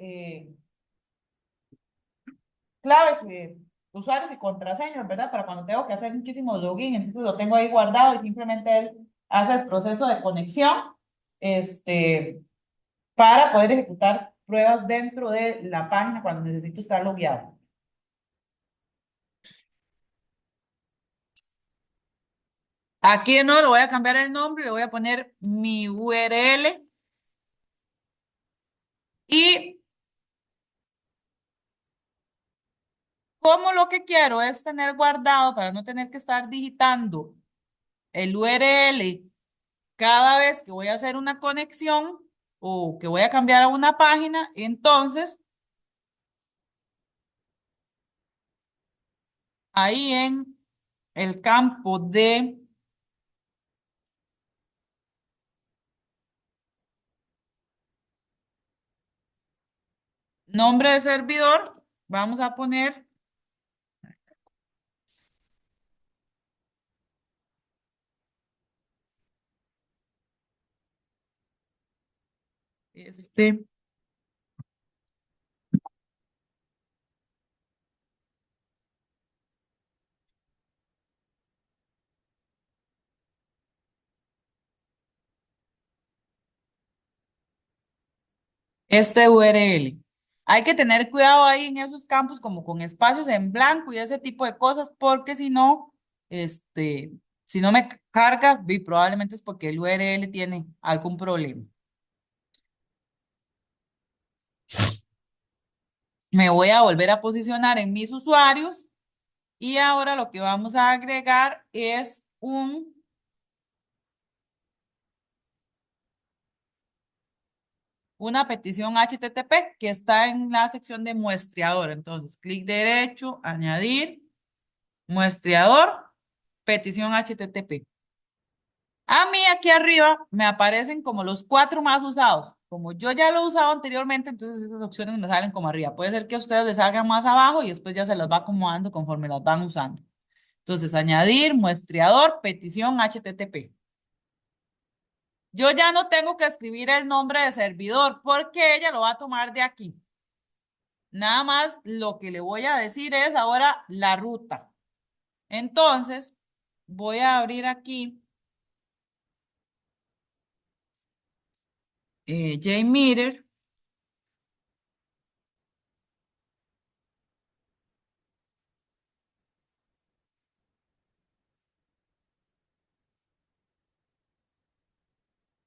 Speaker 1: claves de usuarios y contraseñas, ¿verdad? Para cuando tengo que hacer muchísimos login, entonces lo tengo ahí guardado y simplemente él hace el proceso de conexión, este, para poder ejecutar pruebas dentro de la página cuando necesito estar logueado. Aquí no, le voy a cambiar el nombre, le voy a poner mi URL y Como lo que quiero es tener guardado para no tener que estar digitando el URL cada vez que voy a hacer una conexión o que voy a cambiar a una página, entonces ahí en el campo de nombre de servidor, vamos a poner este URL. Hay que tener cuidado ahí en esos campos como con espacios en blanco y ese tipo de cosas, porque si no, este, si no me carga, probablemente es porque el URL tiene algún problema. Me voy a volver a posicionar en mis usuarios y ahora lo que vamos a agregar es una petición HTTP que está en la sección de muestreador. Entonces, clic derecho, añadir, muestreador, petición HTTP. A mí aquí arriba me aparecen como los 4 más usados. Como yo ya lo he usado anteriormente, entonces esas opciones me salen como arriba. Puede ser que a ustedes les salgan más abajo y después ya se las va acomodando conforme las van usando. Entonces, añadir, muestreador, petición HTTP. Yo ya no tengo que escribir el nombre de servidor porque ella lo va a tomar de aquí. Nada más lo que le voy a decir es ahora la ruta. Entonces, voy a abrir aquí JMeter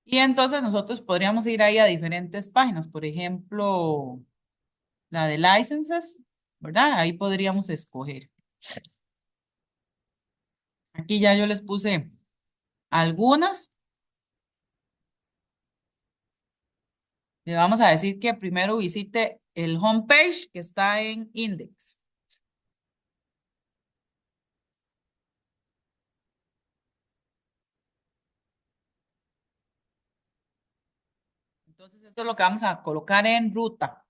Speaker 1: y entonces nosotros podríamos ir ahí a diferentes páginas, por ejemplo, la de licenses, ¿verdad? Ahí podríamos escoger. Aquí ya yo les puse algunas. Le vamos a decir que primero visite el homepage que está en index. Entonces, esto es lo que vamos a colocar en ruta.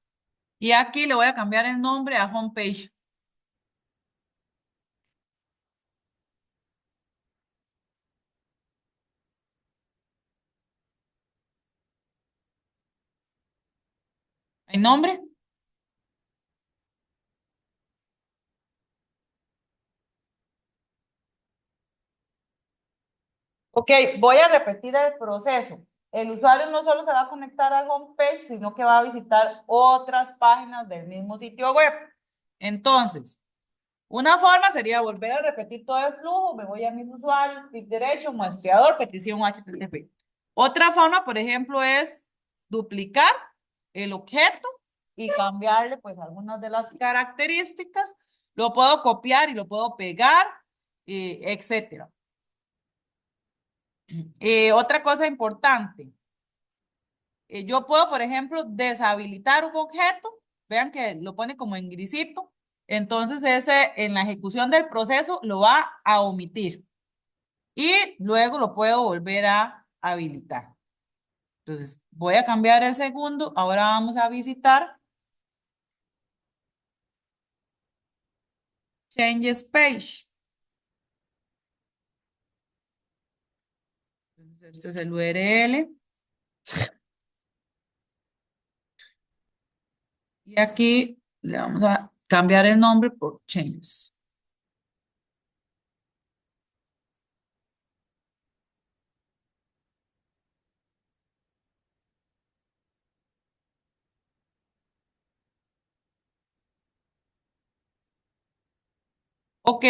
Speaker 1: Y aquí le voy a cambiar el nombre a homepage. ¿Hay nombre? Ok, voy a repetir el proceso. El usuario no solo se va a conectar al homepage, sino que va a visitar otras páginas del mismo sitio web. Entonces, una forma sería volver a repetir todo el flujo. Me voy a mis usuarios, clic derecho, muestreador, petición HTTP. Otra forma, por ejemplo, es duplicar el objeto y cambiarle pues algunas de las características. Lo puedo copiar y lo puedo pegar, etcétera. Otra cosa importante, yo puedo, por ejemplo, deshabilitar un objeto, vean que lo pone como en grisito, entonces ese en la ejecución del proceso lo va a omitir y luego lo puedo volver a habilitar. Entonces, voy a cambiar el segundo, ahora vamos a visitar Changes Page. Entonces, este es el URL y aquí le vamos a cambiar el nombre por Changes. Ok,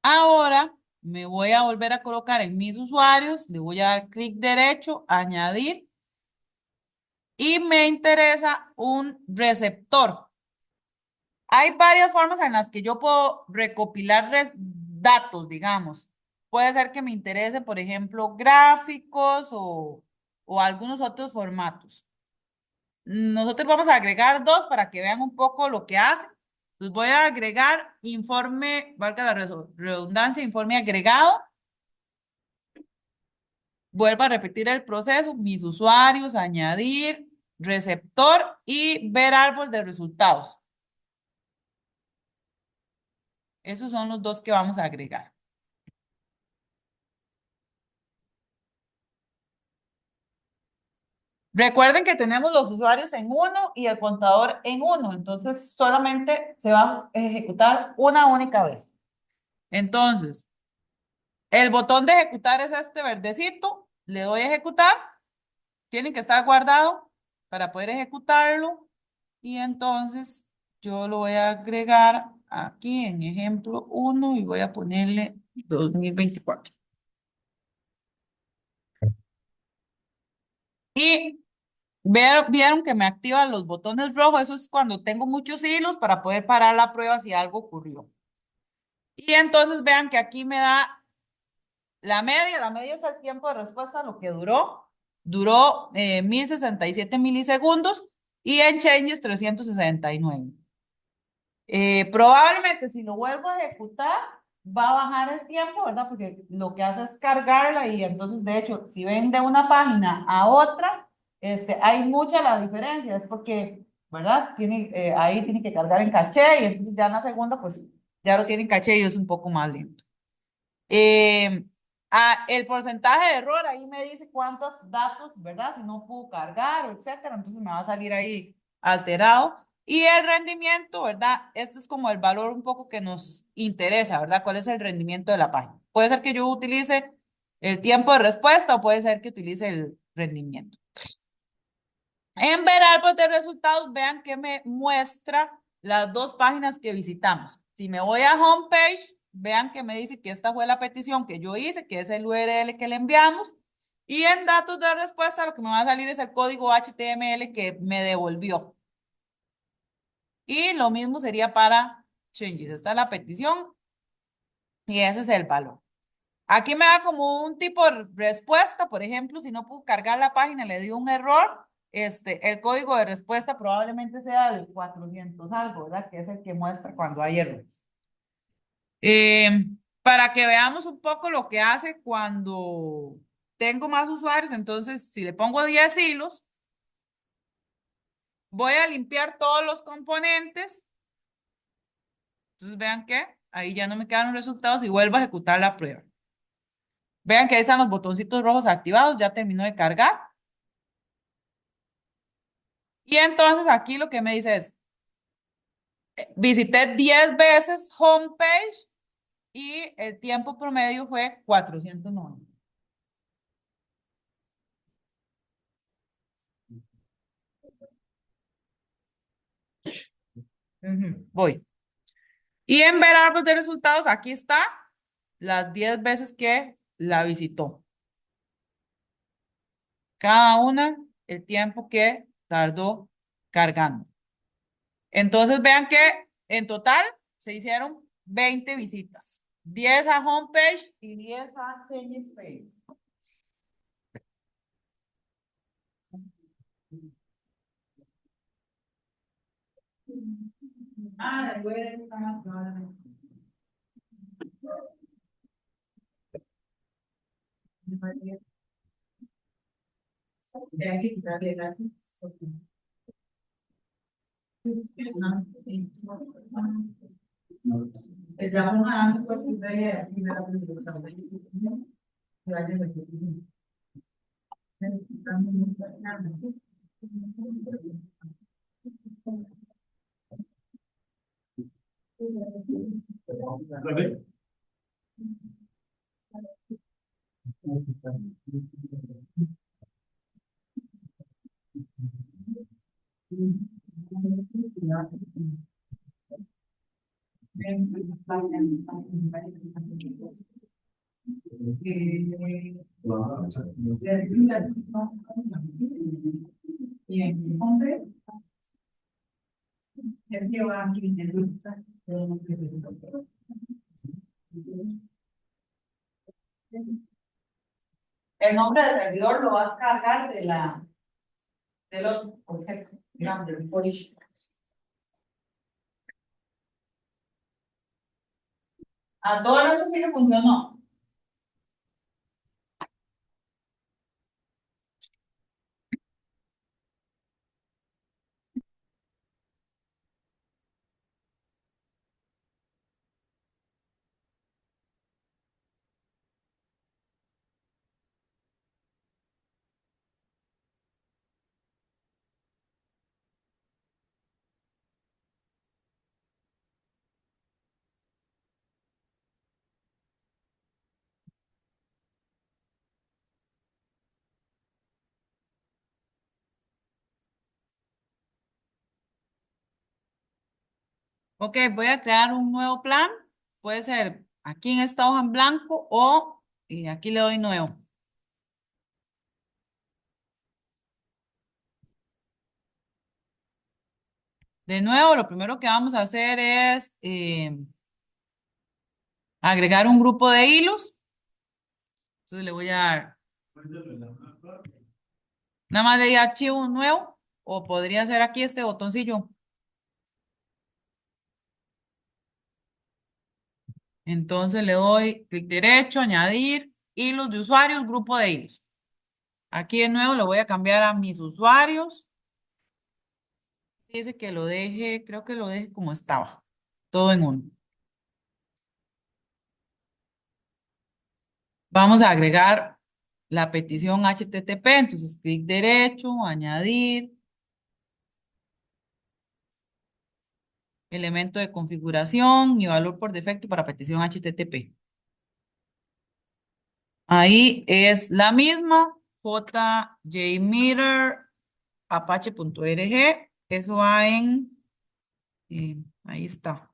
Speaker 1: ahora me voy a volver a colocar en mis usuarios, le voy a dar clic derecho, añadir y me interesa un receptor. Hay varias formas en las que yo puedo recopilar datos, digamos. Puede ser que me interese, por ejemplo, gráficos o algunos otros formatos. Nosotros vamos a agregar dos para que vean un poco lo que hace. Pues voy a agregar informe, valga la redundancia, informe agregado. Vuelvo a repetir el proceso, mis usuarios, añadir, receptor y ver árbol de resultados. Esos son los dos que vamos a agregar. Recuerden que tenemos los usuarios en uno y el contador en uno, entonces solamente se va a ejecutar una única vez. Entonces, el botón de ejecutar es este verdecito, le doy a ejecutar, tiene que estar guardado para poder ejecutarlo y entonces yo lo voy a agregar aquí en ejemplo 1 y voy a ponerle 2024. Y vieron que me activan los botones rojos, eso es cuando tengo muchos hilos para poder parar la prueba si algo ocurrió. Y entonces vean que aquí me da la media es el tiempo de respuesta, lo que duró 1067 milisegundos y en Changes 369. Probablemente si lo vuelvo a ejecutar, va a bajar el tiempo, ¿verdad? Porque lo que hace es cargarla y entonces, de hecho, si ven de una página a otra, hay mucha la diferencia, es porque, ¿verdad? Ahí tiene que cargar en caché y entonces ya en la segunda, pues ya lo tiene en caché y es un poco más lento. El porcentaje de error, ahí me dice cuántos datos, ¿verdad? Si no puedo cargar, etcétera, entonces me va a salir ahí alterado. Y el rendimiento, ¿verdad? Este es como el valor un poco que nos interesa, ¿verdad? ¿Cuál es el rendimiento de la página? Puede ser que yo utilice el tiempo de respuesta o puede ser que utilice el rendimiento. En ver árbol de resultados, vean que me muestra las dos páginas que visitamos. Si me voy a homepage, vean que me dice que esta fue la petición que yo hice, que es el URL que le enviamos. Y en datos de respuesta, lo que me va a salir es el código HTML que me devolvió. Y lo mismo sería para changes. Esta es la petición y ese es el valor. Aquí me da como un tipo de respuesta, por ejemplo, si no puedo cargar la página, le dio un error, el código de respuesta probablemente sea el 400 algo, ¿verdad? Que es el que muestra cuando hay errores. Eh, para que veamos un poco lo que hace cuando tengo más usuarios, entonces si le pongo 10 hilos, voy a limpiar todos los componentes. Entonces vean que ahí ya no me quedan resultados y vuelvo a ejecutar la prueba. Vean que ahí están los botoncitos rojos activados, ya terminó de cargar. Y entonces aquí lo que me dice es, visité 10 veces homepage y el tiempo promedio fue 490. Voy. Y en ver árbol de resultados, aquí está las 10 veces que la visitó. Cada una, el tiempo que tardó cargando. Entonces vean que en total se hicieron 20 visitas. 10 a homepage y 10 a changes page. Ah, el web está más claro. Hay que quitarle gratis. El trabajo antes fue quitarle primero. Y en hombre, Es que va aquí en el el nombre del servidor lo va a cargar del otro objeto, digamos, del for each. A todo eso sí le funcionó. Ok, voy a crear un nuevo plan. Puede ser aquí en esta hoja en blanco o aquí le doy nuevo. De nuevo, lo primero que vamos a hacer es agregar un grupo de hilos. Entonces le voy a dar, nada más le di archivo nuevo o podría ser aquí este botoncillo. Entonces le doy clic derecho, añadir hilos de usuarios, grupo de hilos. Aquí de nuevo lo voy a cambiar a mis usuarios. Dice que lo deje, creo que lo deje como estaba, todo en uno. Vamos a agregar la petición HTTP, entonces clic derecho, añadir, elemento de configuración y valor por defecto para petición HTTP. Ahí es la misma, jmeter apache.org, eso va ahí está.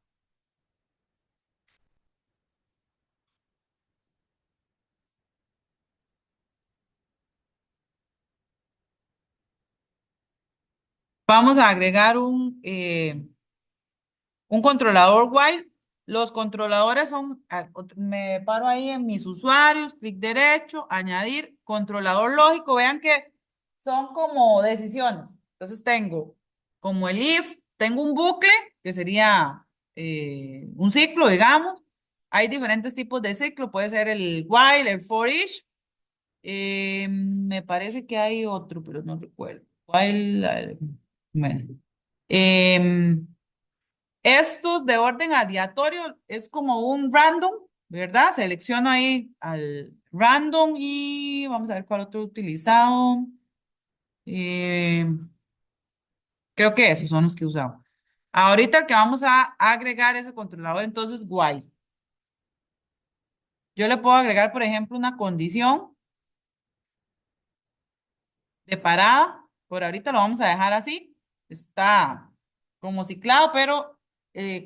Speaker 1: Vamos a agregar un controlador while. Los controladores son, me paro ahí en mis usuarios, clic derecho, añadir, controlador lógico. Vean que son como decisiones. Entonces tengo como el if, tengo un bucle que sería un ciclo, digamos. Hay diferentes tipos de ciclo, puede ser el while, el for each. Me parece que hay otro, pero no recuerdo. While, bueno. Em, estos de orden aleatorio es como un random, ¿verdad? Selecciono ahí al random y vamos a ver cuál otro he utilizado. Eh, Creo que esos son los que he usado. Ahorita el que vamos a agregar es el controlador, entonces while. Yo le puedo agregar, por ejemplo, una condición de parada. Por ahorita lo vamos a dejar así. Está como ciclado, pero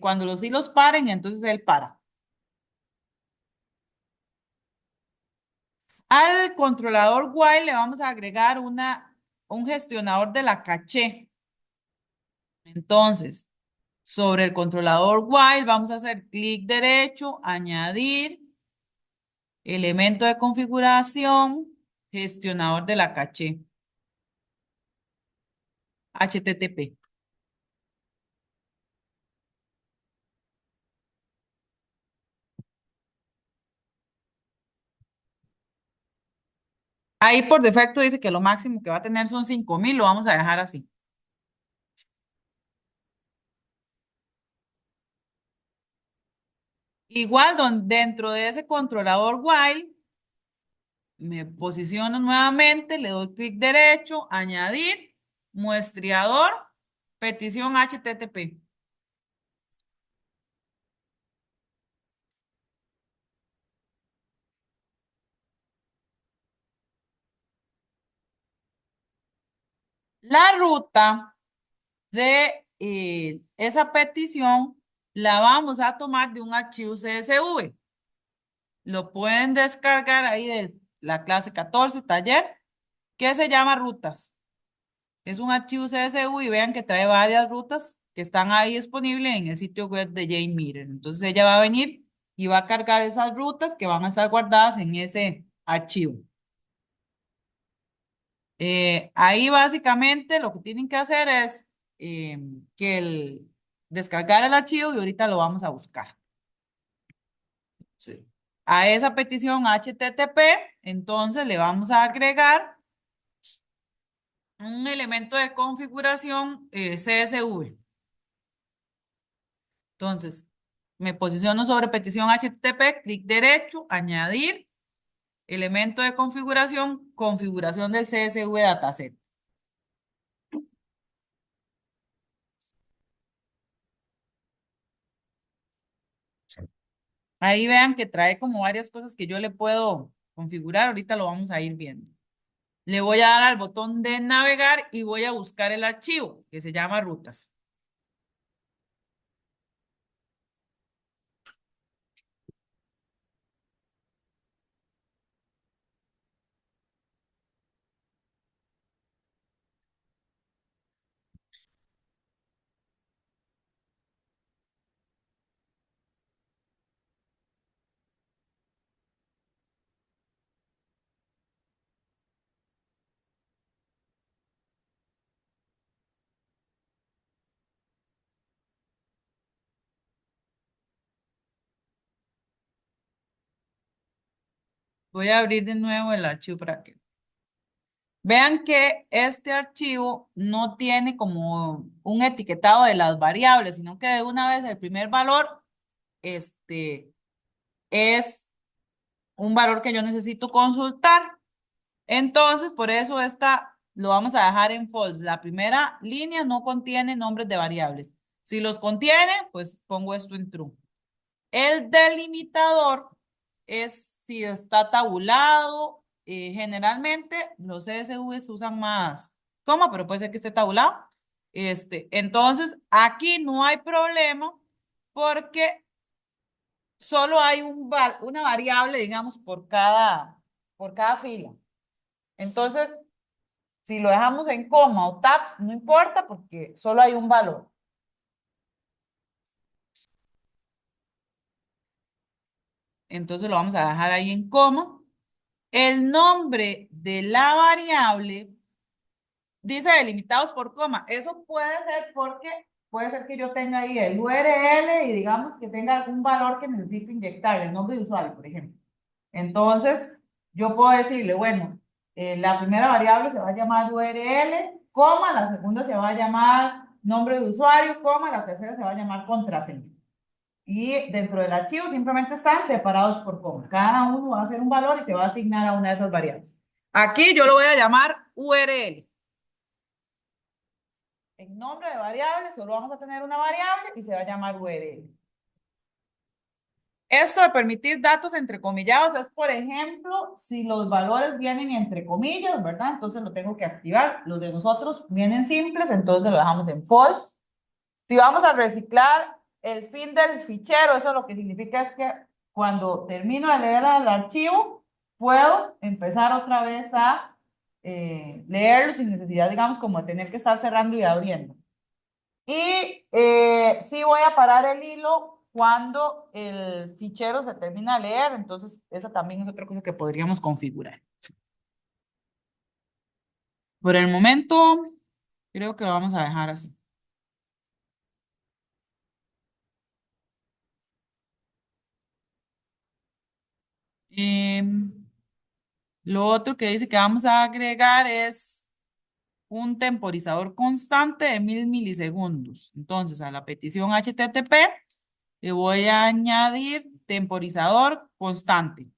Speaker 1: cuando los hilos paren, entonces él para. Al controlador while le vamos a agregar un gestionador de la caché. Entonces, sobre el controlador while vamos a hacer clic derecho, añadir, elemento de configuración, gestionador de la caché, HTTP. Ahí por defecto dice que lo máximo que va a tener son 5000, lo vamos a dejar así. Igual dentro de ese controlador while me posiciono nuevamente, le doy clic derecho, añadir, muestreador, petición HTTP. La ruta de esa petición la vamos a tomar de un archivo CSV. Lo pueden descargar ahí de la clase 14 taller, que se llama rutas. Es un archivo CSV y vean que trae varias rutas que están ahí disponibles en el sitio web de JMeter. Entonces ella va a venir y va a cargar esas rutas que van a estar guardadas en ese archivo. Ahí básicamente lo que tienen que hacer es descargar el archivo y ahorita lo vamos a buscar. Sí. A esa petición HTTP, entonces le vamos a agregar un elemento de configuración CSV. Entonces, me posiciono sobre petición HTTP, clic derecho, añadir, elemento de configuración, configuración del CSV dataset. Ahí vean que trae como varias cosas que yo le puedo configurar. Ahorita lo vamos a ir viendo. Le voy a dar al botón de navegar y voy a buscar el archivo que se llama rutas. Voy a abrir de nuevo el archivo para que vean que este archivo no tiene como un etiquetado de las variables, sino que de una vez el primer valor es un valor que yo necesito consultar. Entonces, por eso esta lo vamos a dejar en false. La primera línea no contiene nombres de variables. Si los contiene, pues pongo esto en true. El delimitador es si está tabulado. Generalmente los CSV se usan más coma, pero puede ser que esté tabulado. Entonces, aquí no hay problema porque solo hay una variable, digamos, por cada fila. Entonces, si lo dejamos en coma o tab, no importa porque solo hay un valor. Entonces lo vamos a dejar ahí en coma. El nombre de la variable dice delimitados por coma. Eso puede ser porque puede ser que yo tenga ahí el URL y digamos que tenga algún valor que necesito inyectar, el nombre de usuario, por ejemplo. Entonces, yo puedo decirle, bueno, la primera variable se va a llamar URL, coma, la segunda se va a llamar nombre de usuario, coma, la tercera se va a llamar contraseña. Y dentro del archivo simplemente están separados por coma. Cada uno va a hacer un valor y se va a asignar a una de esas variables. Aquí yo lo voy a llamar URL. En nombre de variable solo vamos a tener una variable y se va a llamar URL. Esto de permitir datos entrecomillados es, por ejemplo, si los valores vienen entre comillas, ¿verdad? Entonces lo tengo que activar. Los de nosotros vienen simples, entonces lo dejamos en false. Si vamos a reciclar el fin del fichero, eso lo que significa es que cuando termino de leer el archivo, puedo empezar otra vez a leerlo sin necesidad, digamos, como de tener que estar cerrando y abriendo. Y sí voy a parar el hilo cuando el fichero se termina de leer, entonces esa también es otra cosa que podríamos configurar. Por el momento, creo que lo vamos a dejar así. Lo otro que dice que vamos a agregar es un temporizador constante de 1000 milisegundos. Entonces, a la petición HTTP le voy a añadir temporizador constante.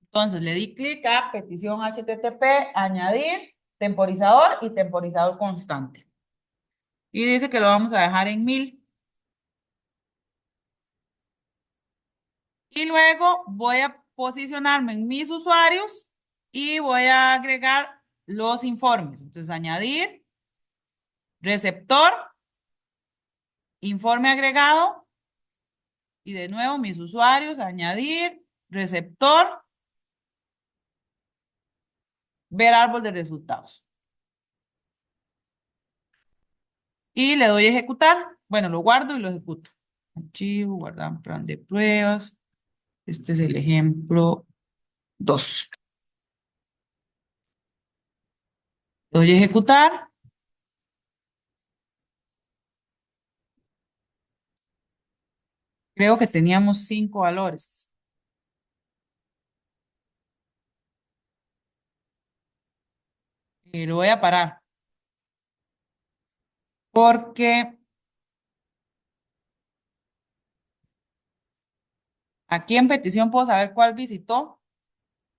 Speaker 1: Entonces, le di clic a petición HTTP, añadir temporizador y temporizador constante. Y dice que lo vamos a dejar en 1000. Y luego voy a posicionarme en mis usuarios y voy a agregar los informes. Entonces, añadir receptor, informe agregado y de nuevo mis usuarios, añadir receptor, ver árbol de resultados. Y le doy a ejecutar. Bueno, lo guardo y lo ejecuto. Archivo, guardar plan de pruebas. Este es el ejemplo 2. Doy a ejecutar. Creo que teníamos 5 valores. Y lo voy a parar. Porque aquí en petición puedo saber cuál visitó.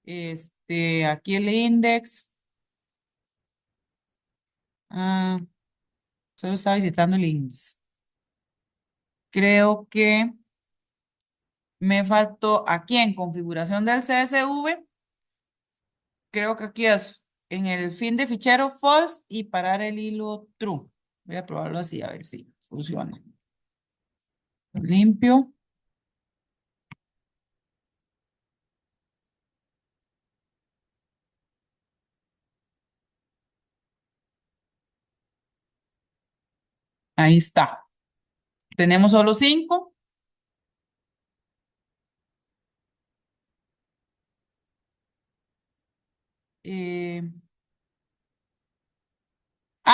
Speaker 1: Aquí el index. Ah, solo está visitando el index. Creo que me faltó aquí en configuración del CSV. Creo que aquí es en el fin de fichero false y parar el hilo true. Voy a probarlo así a ver si funciona. Limpio. Ahí está. Tenemos solo 5.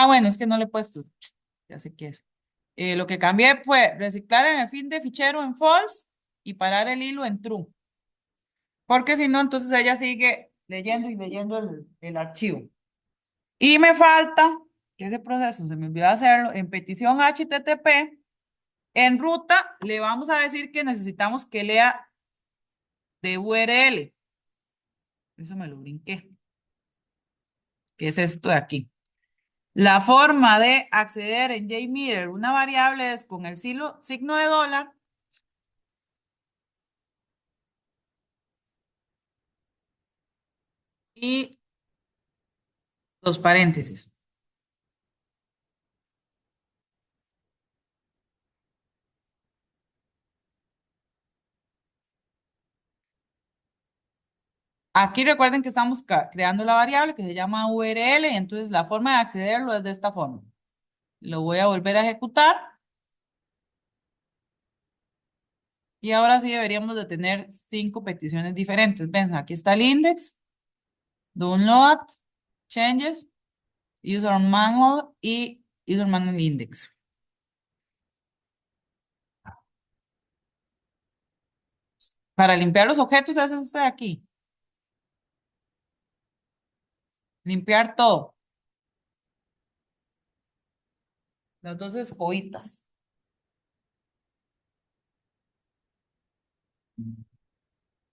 Speaker 1: Bueno, es que no le he puesto. Ya sé qué es. Lo que cambié fue reciclar en el fin de fichero en false y parar el hilo en true. Porque si no, entonces ella sigue leyendo y leyendo el archivo. Y me falta, que ese proceso se me olvidó hacerlo, en petición HTTP, en ruta le vamos a decir que necesitamos que lea de URL. Eso me lo brinqué. Que es esto de aquí. La forma de acceder en JMeter una variable es con el signo de dólar y los paréntesis. Aquí recuerden que estamos creando la variable que se llama URL y entonces la forma de accederlo es de esta forma. Lo voy a volver a ejecutar y ahora sí deberíamos de tener 5 peticiones diferentes. Ven, aquí está el index, download, changes, user manual y user manual index. Para limpiar los objetos, ese es este de aquí. Limpiar todo. Las dos escobitas.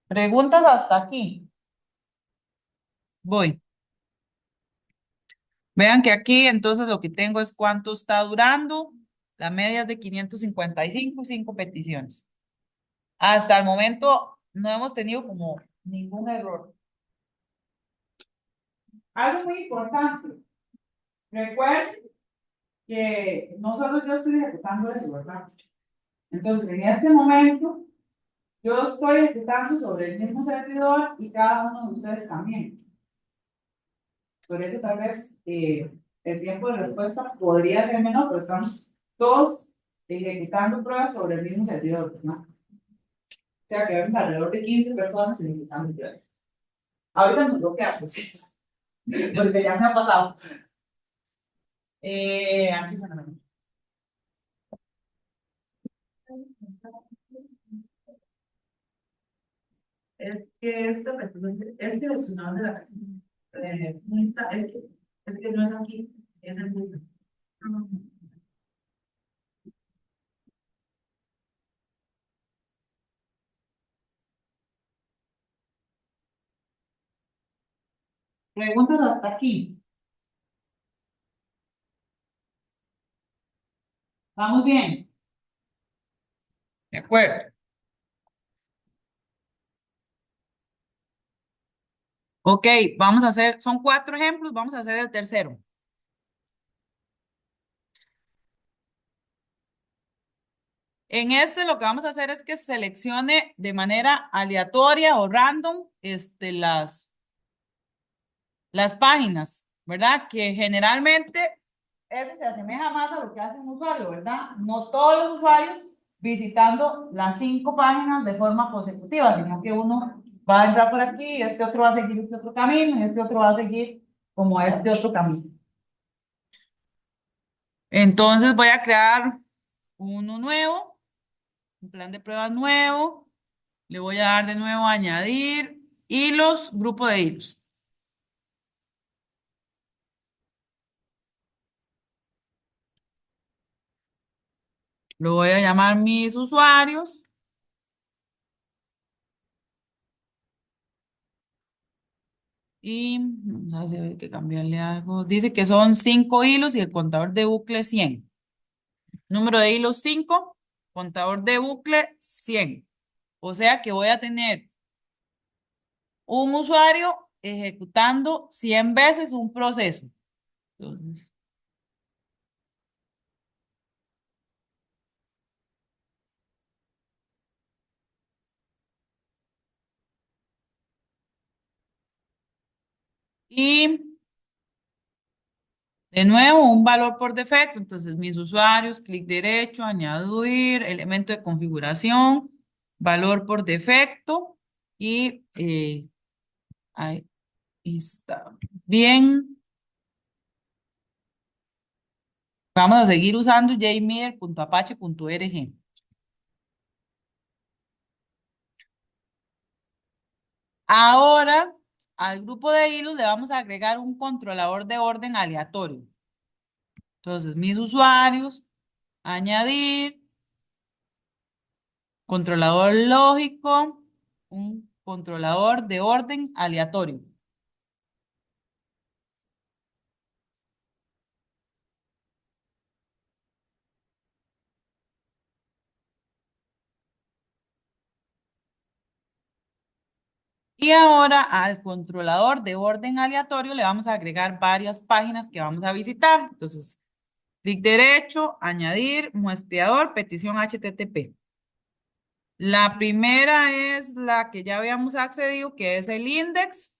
Speaker 1: Preguntas hasta aquí. Voy. Vean que aquí entonces lo que tengo es cuánto está durando. La media es de 555 y 5 peticiones. Hasta el momento no hemos tenido como ningún error. Algo muy importante. Recuerden que no solo yo estoy ejecutando eso, ¿verdad? Entonces, en este momento, yo estoy ejecutando sobre el mismo servidor y cada uno de ustedes también. Por eso tal vez el tiempo de respuesta podría ser menor, pero estamos todos ejecutando pruebas sobre el mismo servidor, ¿no? O sea que vemos alrededor de 15 personas ejecutando pruebas. Ahorita nos bloquea, pues, porque ya me ha pasado. Aquí suena mejor. Es que es que es una de la no está, es que no es aquí, es en Google. Preguntas hasta aquí. ¿Vamos bien? De acuerdo. Ok, vamos a hacer, son 4 ejemplos, vamos a hacer el tercero. En este lo que vamos a hacer es que seleccione de manera aleatoria o random las páginas, ¿verdad? Que generalmente eso se asemeja más a lo que hace un usuario, ¿verdad? No todos los usuarios visitando las 5 páginas de forma consecutiva, sino que uno va a entrar por aquí, este otro va a seguir este otro camino, y este otro va a seguir como este otro camino. Entonces voy a crear uno nuevo, un plan de pruebas nuevo. Le voy a dar de nuevo a añadir hilos, grupo de hilos. Lo voy a llamar mis usuarios. Y vamos a ver si hay que cambiarle algo. Dice que son 5 hilos y el contador de bucle 100. Número de hilos 5, contador de bucle 100. O sea que voy a tener un usuario ejecutando 100 veces un proceso. Entonces, y de nuevo, un valor por defecto. Entonces, mis usuarios, clic derecho, añadir, elemento de configuración, valor por defecto y ahí está. Bien, vamos a seguir usando jmeter.apache.org. Ahora, al grupo de hilos le vamos a agregar un controlador de orden aleatorio. Entonces, mis usuarios, añadir, controlador lógico, un controlador de orden aleatorio. Y ahora al controlador de orden aleatorio le vamos a agregar varias páginas que vamos a visitar. Entonces, clic derecho, añadir, muestreador, petición HTTP. La primera es la que ya habíamos accedido, que es el index.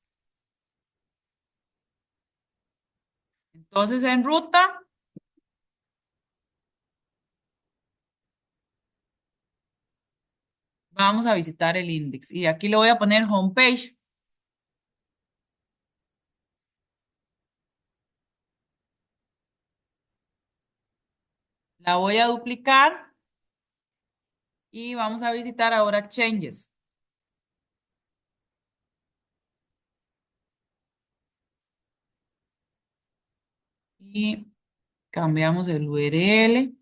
Speaker 1: Entonces, en ruta, vamos a visitar el index. Y aquí le voy a poner homepage. La voy a duplicar y vamos a visitar ahora changes. Y cambiamos el URL.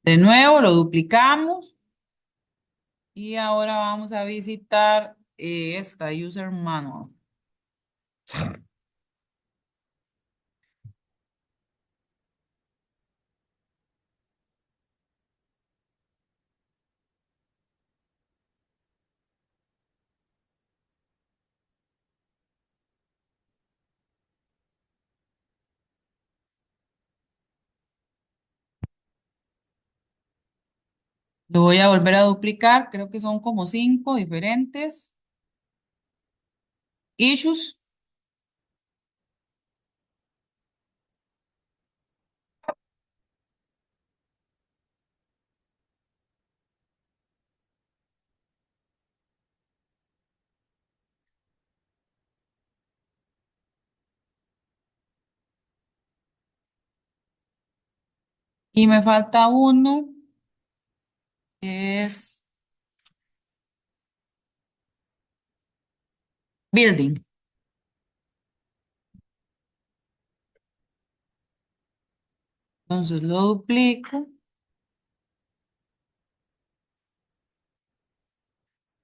Speaker 1: De nuevo, lo duplicamos. Y ahora vamos a visitar esta user manual. Lo voy a volver a duplicar. Creo que son como 5 diferentes issues. Y me falta uno que es building. Entonces lo duplico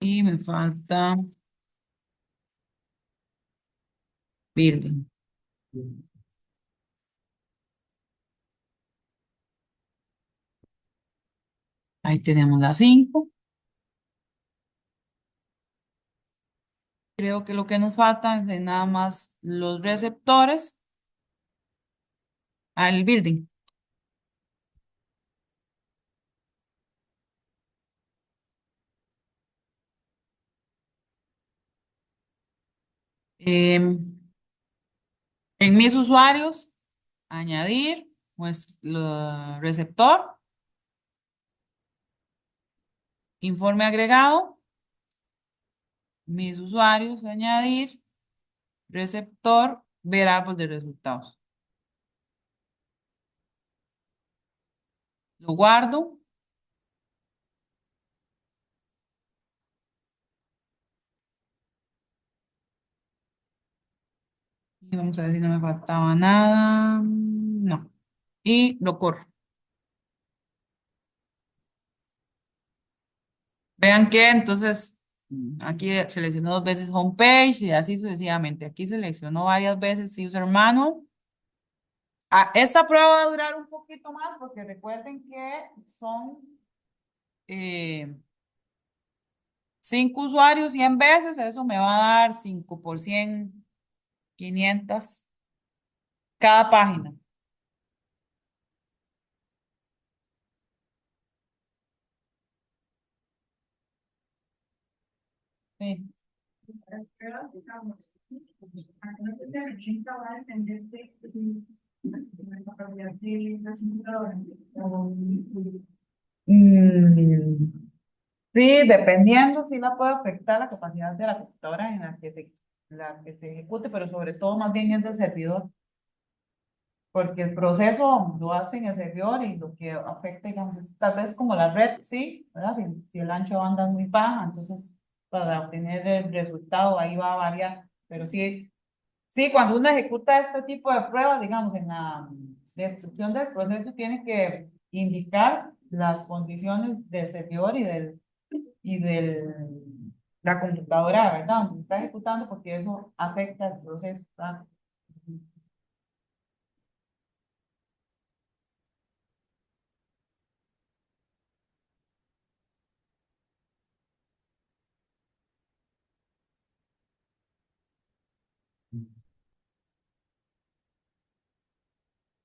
Speaker 1: y me falta building. Ahí tenemos las 5. Creo que lo que nos falta es nada más los receptores al building. En mis usuarios, añadir receptor, informe agregado, mis usuarios, añadir, receptor, ver árbol de resultados. Lo guardo. Y vamos a ver si no me faltaba nada. No. Y lo corro. Vean que entonces aquí seleccionó dos veces homepage y así sucesivamente. Aquí seleccionó varias veces user manual. Esta prueba va a durar un poquito más porque recuerden que son eh, 5 usuarios 100 veces. Eso me va a dar 5 por 100, 500 cada página. Sí. Mm, sí, dependiendo, sí la puede afectar la capacidad de la computadora la que se ejecute, pero sobre todo más bien es del servidor, porque el proceso lo hace en el servidor y lo que afecta, digamos, es tal vez como la red, sí, ¿verdad? Si el ancho de banda es muy baja, entonces para obtener el resultado ahí va a variar, pero sí. Sí, cuando uno ejecuta este tipo de pruebas, digamos, en la descripción del proceso tiene que indicar las condiciones del servidor y del la computadora, ¿verdad? Donde se está ejecutando porque eso afecta el proceso, ¿verdad?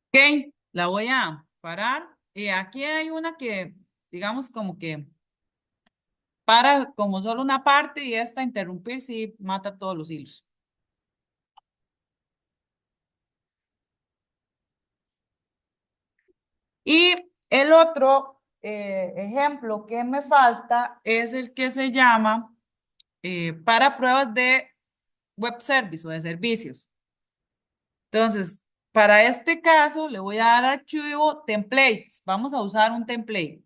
Speaker 1: Ok, la voy a parar. Y aquí hay una que, digamos, como que para como solo una parte y esta interrumpir si mata todos los hilos. Y el otro ejemplo que me falta es el que se llama para pruebas de web service o de servicios. Entonces, para este caso, le voy a dar archivo templates. Vamos a usar un template.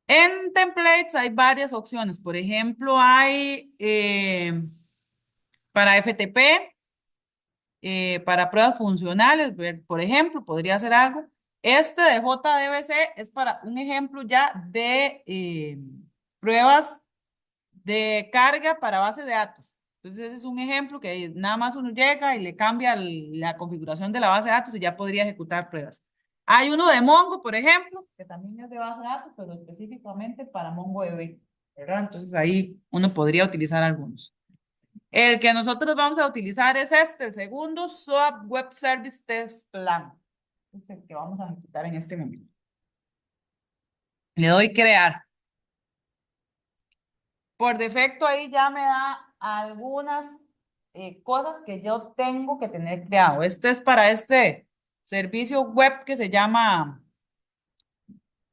Speaker 1: En templates hay varias opciones. Por ejemplo, hay para FTP, para pruebas funcionales, por ejemplo, podría ser algo. Este de JDBC es para un ejemplo ya de pruebas de carga para base de datos. Entonces, ese es un ejemplo que nada más uno llega y le cambia la configuración de la base de datos y ya podría ejecutar pruebas. Hay uno de Mongo, por ejemplo, que también es de base de datos, pero específicamente para MongoDB, ¿verdad? Entonces, ahí uno podría utilizar algunos. El que nosotros vamos a utilizar es este, el segundo, SOAP Web Service Test Plan. Es el que vamos a ejecutar en este momento. Le doy crear. Por defecto ahí ya me da algunas cosas que yo tengo que tener creado. Este es para este servicio web que se llama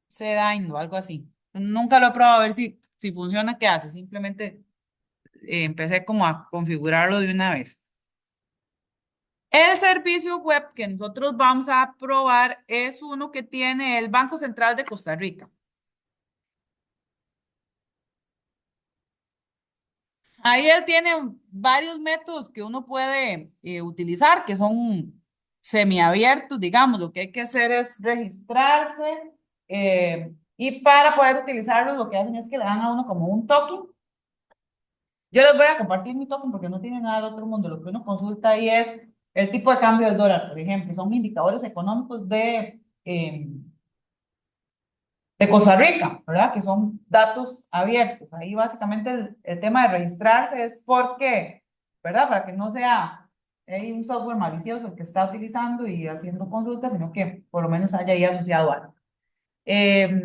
Speaker 1: Sedain o algo así. Nunca lo he probado a ver si funciona, qué hace. Simplemente empecé como a configurarlo de una vez. El servicio web que nosotros vamos a probar es uno que tiene el Banco Central de Costa Rica. Ahí él tiene varios métodos que uno puede utilizar, que son semiabiertos, digamos. Lo que hay que hacer es registrarse y para poder utilizarlos lo que hacen es que le dan a uno como un token. Yo les voy a compartir mi token porque no tiene nada del otro mundo. Lo que uno consulta ahí es el tipo de cambio del dólar, por ejemplo. Son indicadores económicos de Costa Rica, ¿verdad? Que son datos abiertos. Ahí básicamente el tema de registrarse es porque, ¿verdad? Para que no sea hay un software malicioso el que está utilizando y haciendo consultas, sino que por lo menos haya ahí asociado algo. Este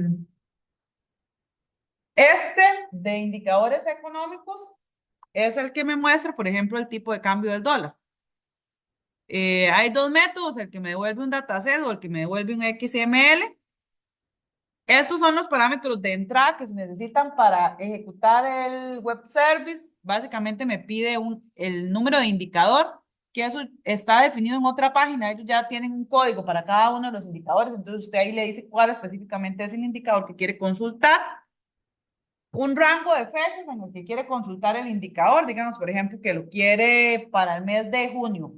Speaker 1: de indicadores económicos es el que me muestra, por ejemplo, el tipo de cambio del dólar. Hay dos métodos, el que me devuelve un dataset o el que me devuelve un XML. Estos son los parámetros de entrada que se necesitan para ejecutar el web service. Básicamente me pide el número de indicador, que eso está definido en otra página. Ellos ya tienen un código para cada uno de los indicadores. Entonces usted ahí le dice cuál específicamente es el indicador que quiere consultar. Un rango de fechas en el que quiere consultar el indicador. Digamos, por ejemplo, que lo quiere para el mes de junio.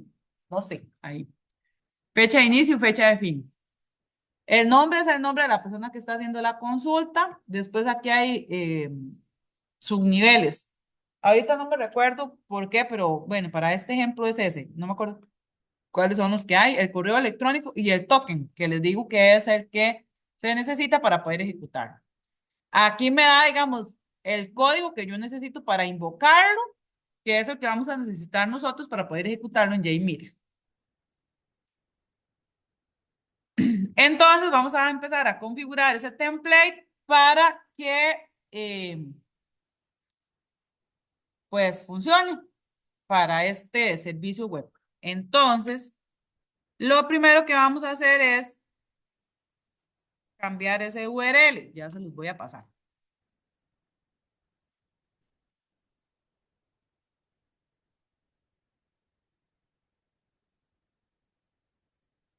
Speaker 1: No sé, ahí. Fecha de inicio, fecha de fin. El nombre es el nombre de la persona que está haciendo la consulta. Después aquí hay subniveles. Ahorita no me recuerdo por qué, pero bueno, para este ejemplo es ese. No me acuerdo cuáles son los que hay. El correo electrónico y el token, que les digo que es el que se necesita para poder ejecutar. Aquí me da, digamos, el código que yo necesito para invocarlo, que es el que vamos a necesitar nosotros para poder ejecutarlo en JMeter. Entonces vamos a empezar a configurar ese template para que pues funcione para este servicio web. Entonces, lo primero que vamos a hacer es cambiar ese URL. Ya se los voy a pasar.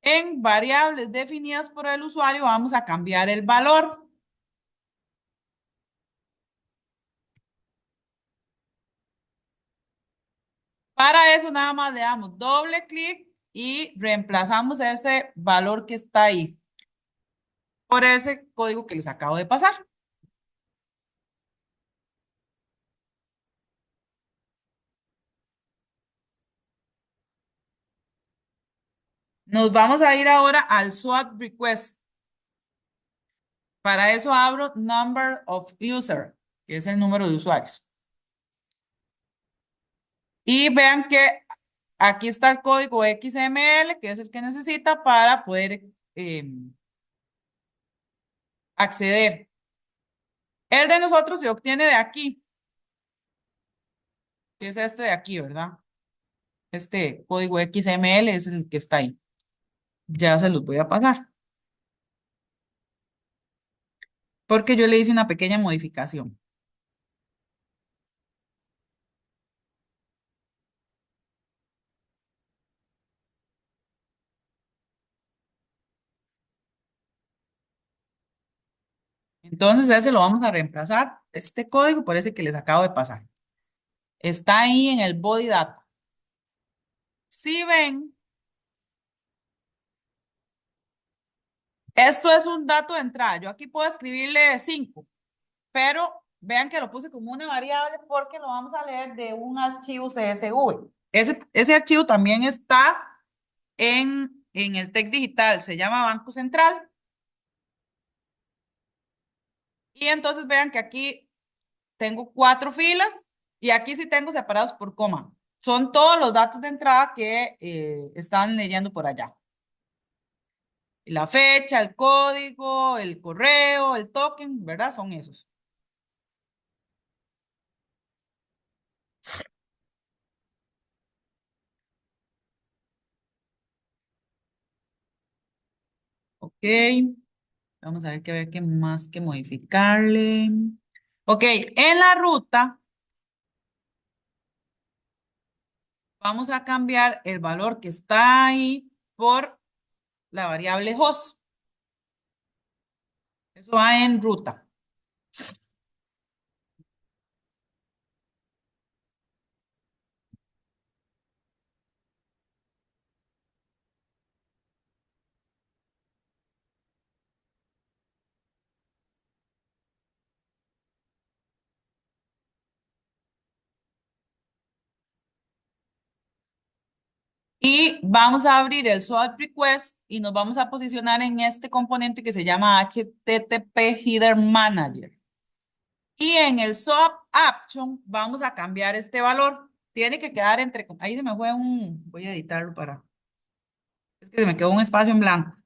Speaker 1: En variables definidas por el usuario vamos a cambiar el valor. Para eso nada más le damos doble clic y reemplazamos ese valor que está ahí por ese código que les acabo de pasar. Nos vamos a ir ahora al SWOT request. Para eso abro number of user, que es el número de usuarios. Y vean que aquí está el código XML, que es el que necesita para poder acceder. El de nosotros se obtiene de aquí, que es este de aquí, ¿verdad? Este código XML es el que está ahí. Ya se los voy a pasar, porque yo le hice una pequeña modificación. Entonces, ese lo vamos a reemplazar. Este código por ese que les acabo de pasar. Está ahí en el body data. Si ven, esto es un dato de entrada. Yo aquí puedo escribirle 5, pero vean que lo puse como una variable porque lo vamos a leer de un archivo CSV. Ese archivo también está en el TEC digital, se llama Banco Central. Y entonces vean que aquí tengo 4 filas y aquí sí tengo separados por coma. Son todos los datos de entrada que están leyendo por allá. La fecha, el código, el correo, el token, ¿verdad? Son esos. Ok. Vamos a ver qué había que más que modificarle. Ok, en la ruta vamos a cambiar el valor que está ahí por la variable host. Eso va en ruta. Y vamos a abrir el SWOT request y nos vamos a posicionar en este componente que se llama HTTP Header Manager. Y en el SWOT action vamos a cambiar este valor. Tiene que quedar entre, ahí se me fue voy a editarlo es que se me quedó un espacio en blanco.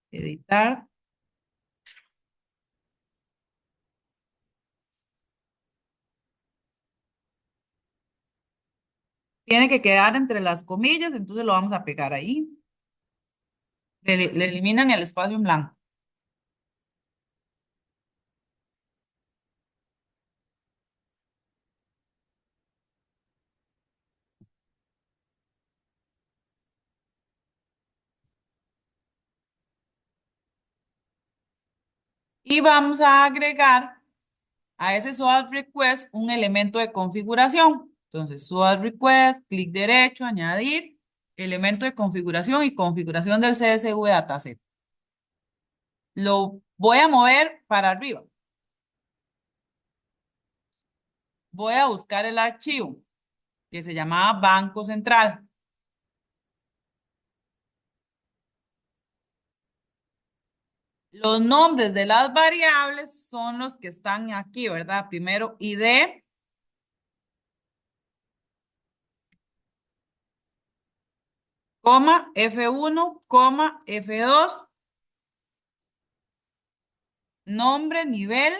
Speaker 1: Editar. Tiene que quedar entre las comillas, entonces lo vamos a pegar ahí. Le eliminan el espacio en blanco. Y vamos a agregar a ese SOAP request un elemento de configuración. Entonces, SOAP request, clic derecho, añadir, elemento de configuración y configuración del CSV dataset. Lo voy a mover para arriba. Voy a buscar el archivo que se llamaba Banco Central. Los nombres de las variables son los que están aquí, ¿verdad? Primero, ID, coma, F1, coma, F2, nombre, nivel,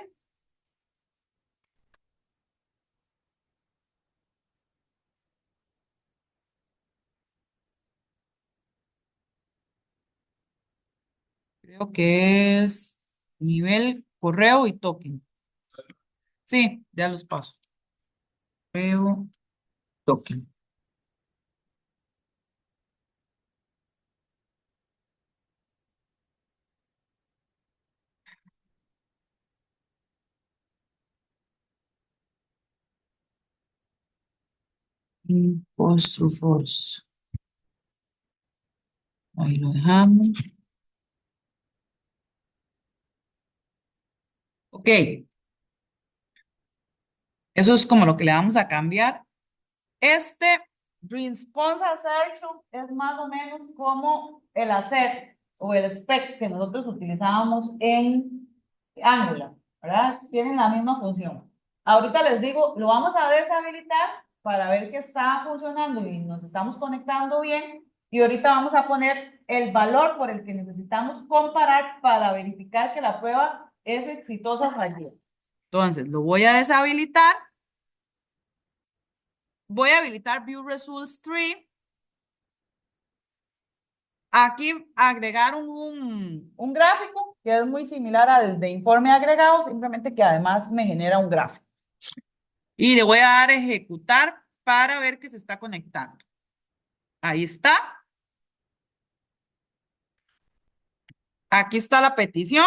Speaker 1: creo que es nivel, correo y token. Sí, ya los paso. Correo, token. Post true false. Ahí lo dejamos. Ok, eso es como lo que le vamos a cambiar. Este response assertion es más o menos como el hacer o el spec que nosotros utilizábamos en Angular, ¿verdad? Tienen la misma función. Ahorita les digo, lo vamos a deshabilitar para ver que está funcionando y nos estamos conectando bien. Y ahorita vamos a poner el valor por el que necesitamos comparar para verificar que la prueba es exitosa o fallida. Entonces, lo voy a deshabilitar. Voy a habilitar View Results Tree. Aquí agregaron un gráfico que es muy similar al de informe agregado, simplemente que además me genera un gráfico. Y le voy a dar a ejecutar para ver que se está conectando. Ahí está. Aquí está la petición.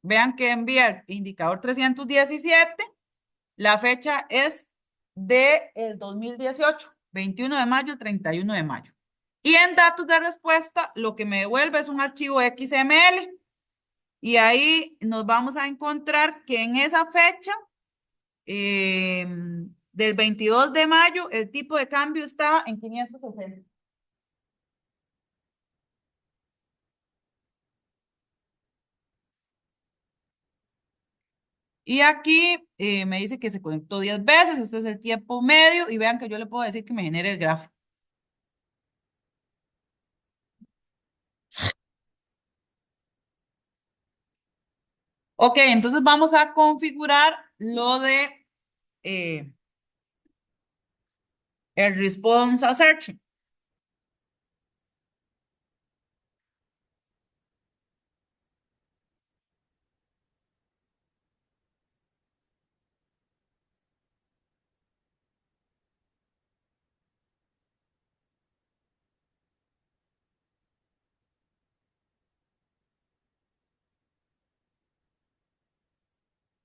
Speaker 1: Vean que envía el indicador 317. La fecha es de el 2018, 21 de mayo, 31 de mayo. Y en datos de respuesta, lo que me devuelve es un archivo XML. Y ahí nos vamos a encontrar que en esa fecha, del 22 de mayo, el tipo de cambio estaba en 560. Y aquí me dice que se conectó 10 veces, este es el tiempo medio, y vean que yo le puedo decir que me genere el gráfico. Ok, entonces vamos a configurar lo de eh, el response assertion.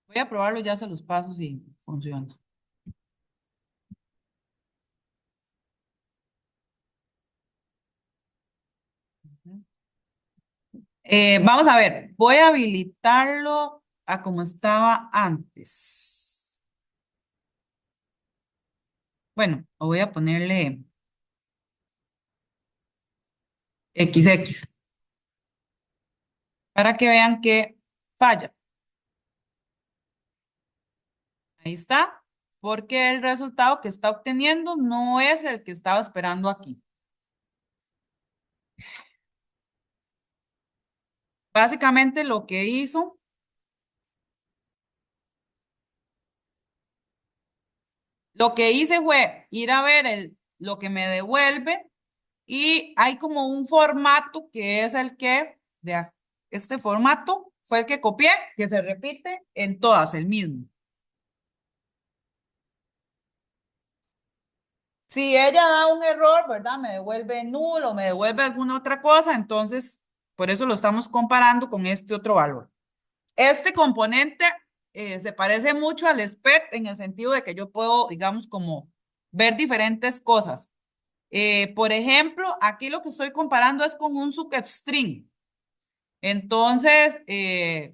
Speaker 1: Voy a probarlo, ya se los paso si funciona. Vamos a ver, voy a habilitarlo a como estaba antes. Bueno, o voy a ponerle XX para que vean que falla. Ahí está, porque el resultado que está obteniendo no es el que estaba esperando aquí. Básicamente lo que hizo, Lo que hice fue ir a ver lo que me devuelve y hay como un formato que es el que, este formato fue el que copié, que se repite en todas, el mismo. Si ella da un error, ¿verdad? Me devuelve nulo, me devuelve alguna otra cosa, entonces por eso lo estamos comparando con este otro valor. Este componente se parece mucho al SPET en el sentido de que yo puedo, digamos, como ver diferentes cosas. Por ejemplo, aquí lo que estoy comparando es con un substring. Entonces,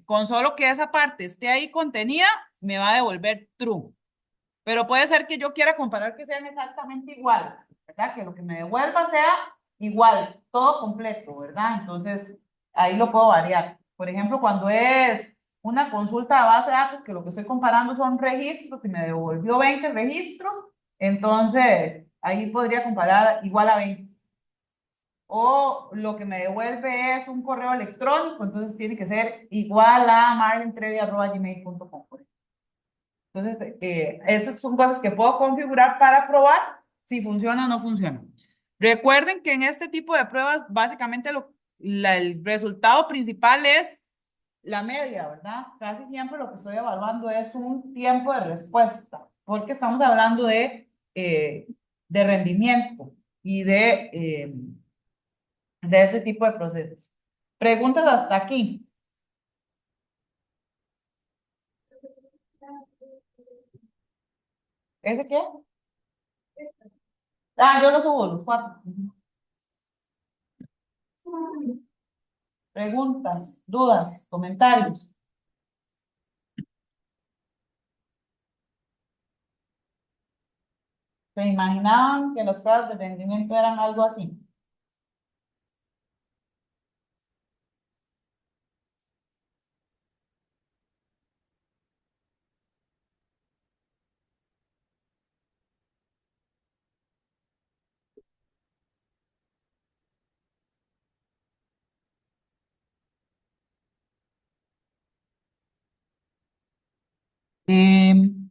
Speaker 1: con solo que esa parte esté ahí contenida, me va a devolver true. Pero puede ser que yo quiera comparar que sean exactamente iguales, ¿verdad? Que lo que me devuelva sea igual, todo completo, ¿verdad? Entonces, ahí lo puedo variar. Por ejemplo, cuando es una consulta de base de datos, que lo que estoy comparando son registros y me devolvió 20 registros, entonces ahí podría comparar igual a 20. O lo que me devuelve es un correo electrónico, entonces tiene que ser igual a marlentrevi@gmail.com. Entonces, esas son cosas que puedo configurar para probar si funciona o no funciona. Recuerden que en este tipo de pruebas, básicamente el resultado principal es la media, ¿verdad? Casi siempre lo que estoy evaluando es un tiempo de respuesta, porque estamos hablando de rendimiento y de ese tipo de procesos. Preguntas hasta aquí. ¿Ese qué? Ah, yo lo subo, los cuatro. Preguntas, dudas, comentarios. ¿Se imaginaban que las pruebas de rendimiento eran algo así? Em,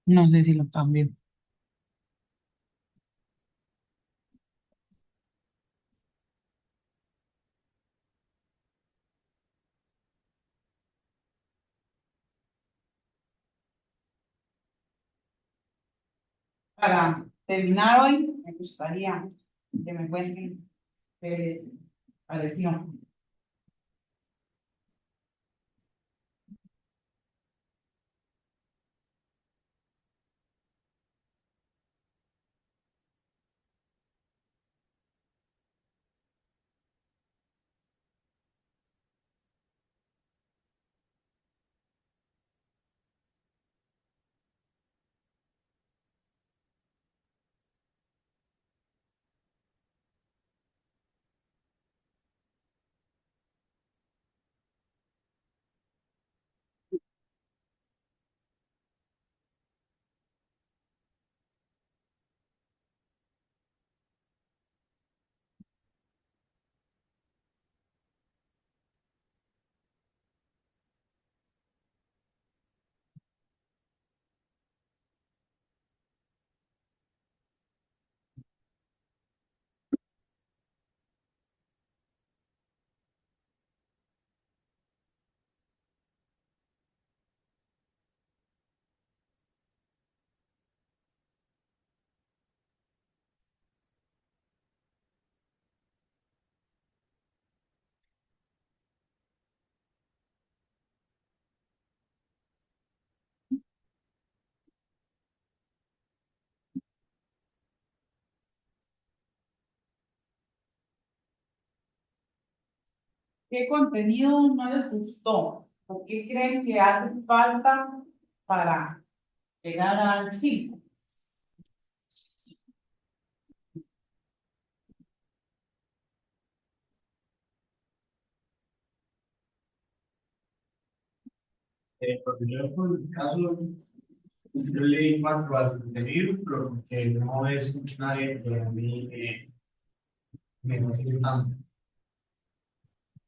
Speaker 1: no sé si lo cambio. Para terminar hoy, me gustaría que me cuenten qué les pareció. ¿Qué contenido no les gustó? ¿O qué creen que hace falta para llegar al 5?
Speaker 2: Porque yo, por el caso, yo leí 4 de libros, pero porque no es mucho nadie que a mí me fascina tanto.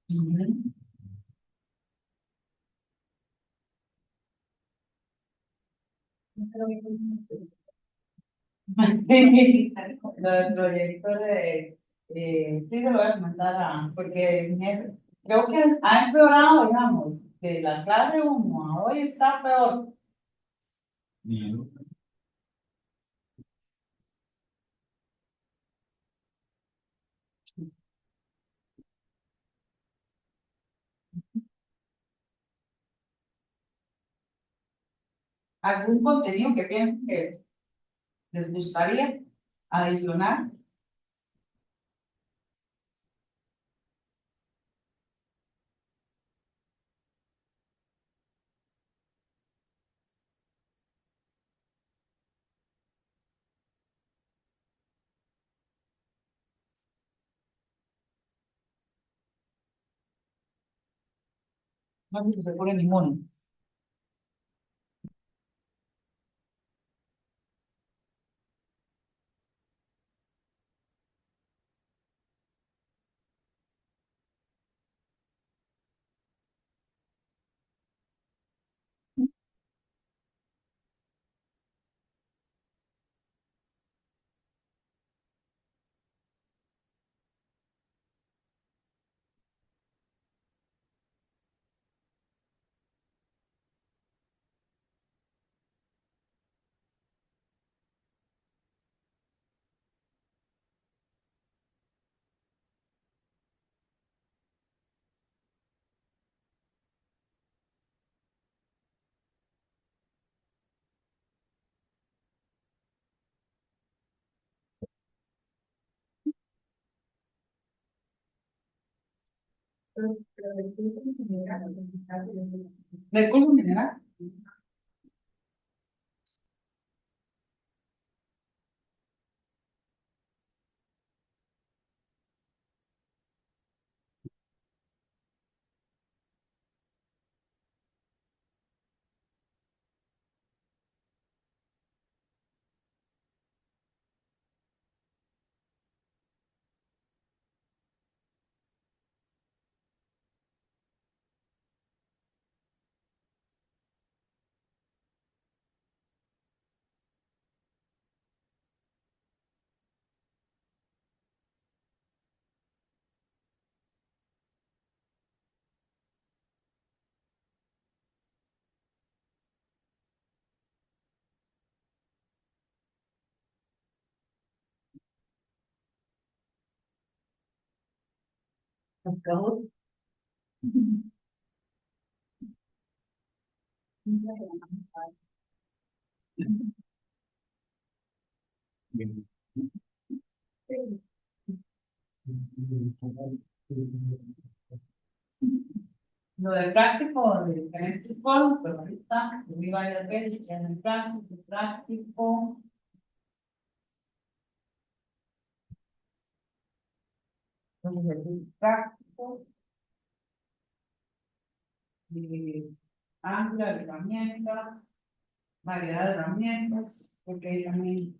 Speaker 2: Lo del proyecto de, sí se lo voy a comentar porque creo que ha empeorado, digamos, de la clase 1 a hoy está peor. Bien.
Speaker 1: ¿Algún contenido que piensen que les gustaría adicionar? No sé si se pone ninguno. Del curso general.
Speaker 2: Bien.
Speaker 1: Lo del práctico de diferentes formas, pero ahí está, lo vi varias veces, ya en el práctico, los ejercicios prácticos, amplia de herramientas, variedad de herramientas, porque ahí también,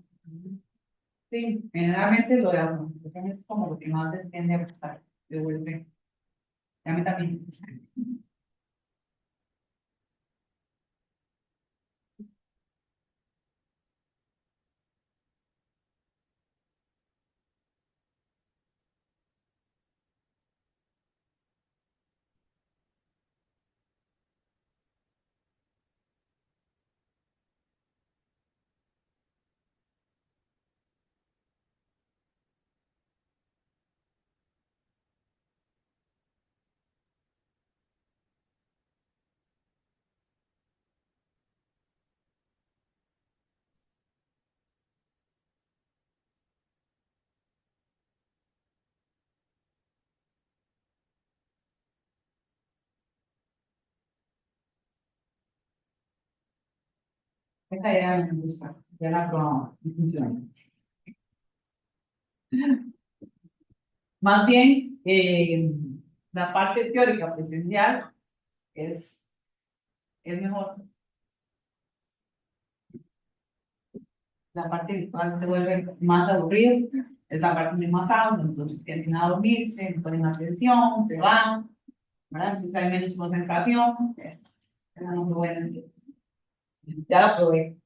Speaker 1: sí, generalmente lo de automatización es como lo que más les tiende a gustar, devuelve, y a mí también. Esta idea me gusta, ya la probamos y funciona. Más bien, la parte teórica presencial es, es mejor. La parte virtual se vuelve más aburrida, es la parte de más audio, entonces tienden a dormirse, no ponen atención, se van, ¿verdad? Entonces hay menos concentración. Es muy bueno. Ya la probé.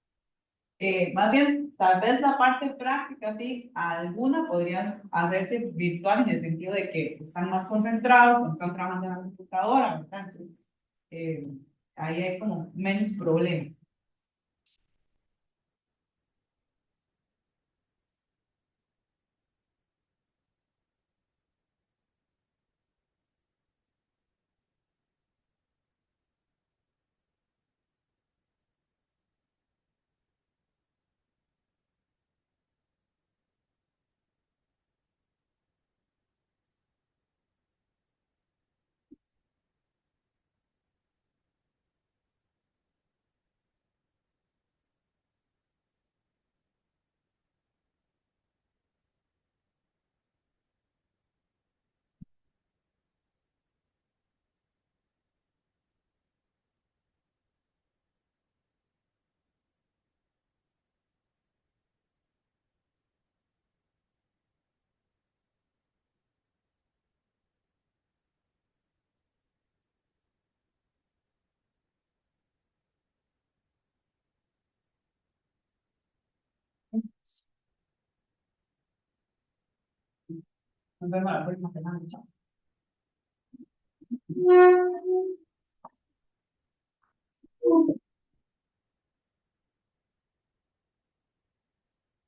Speaker 1: Más bien, tal vez la parte práctica, sí, alguna podrían hacerse virtual en el sentido de que están más concentrados, cuando están trabajando en la computadora, ¿verdad? Entonces, eh, ahí hay como menos problema. Nos vemos la próxima semana. Chao.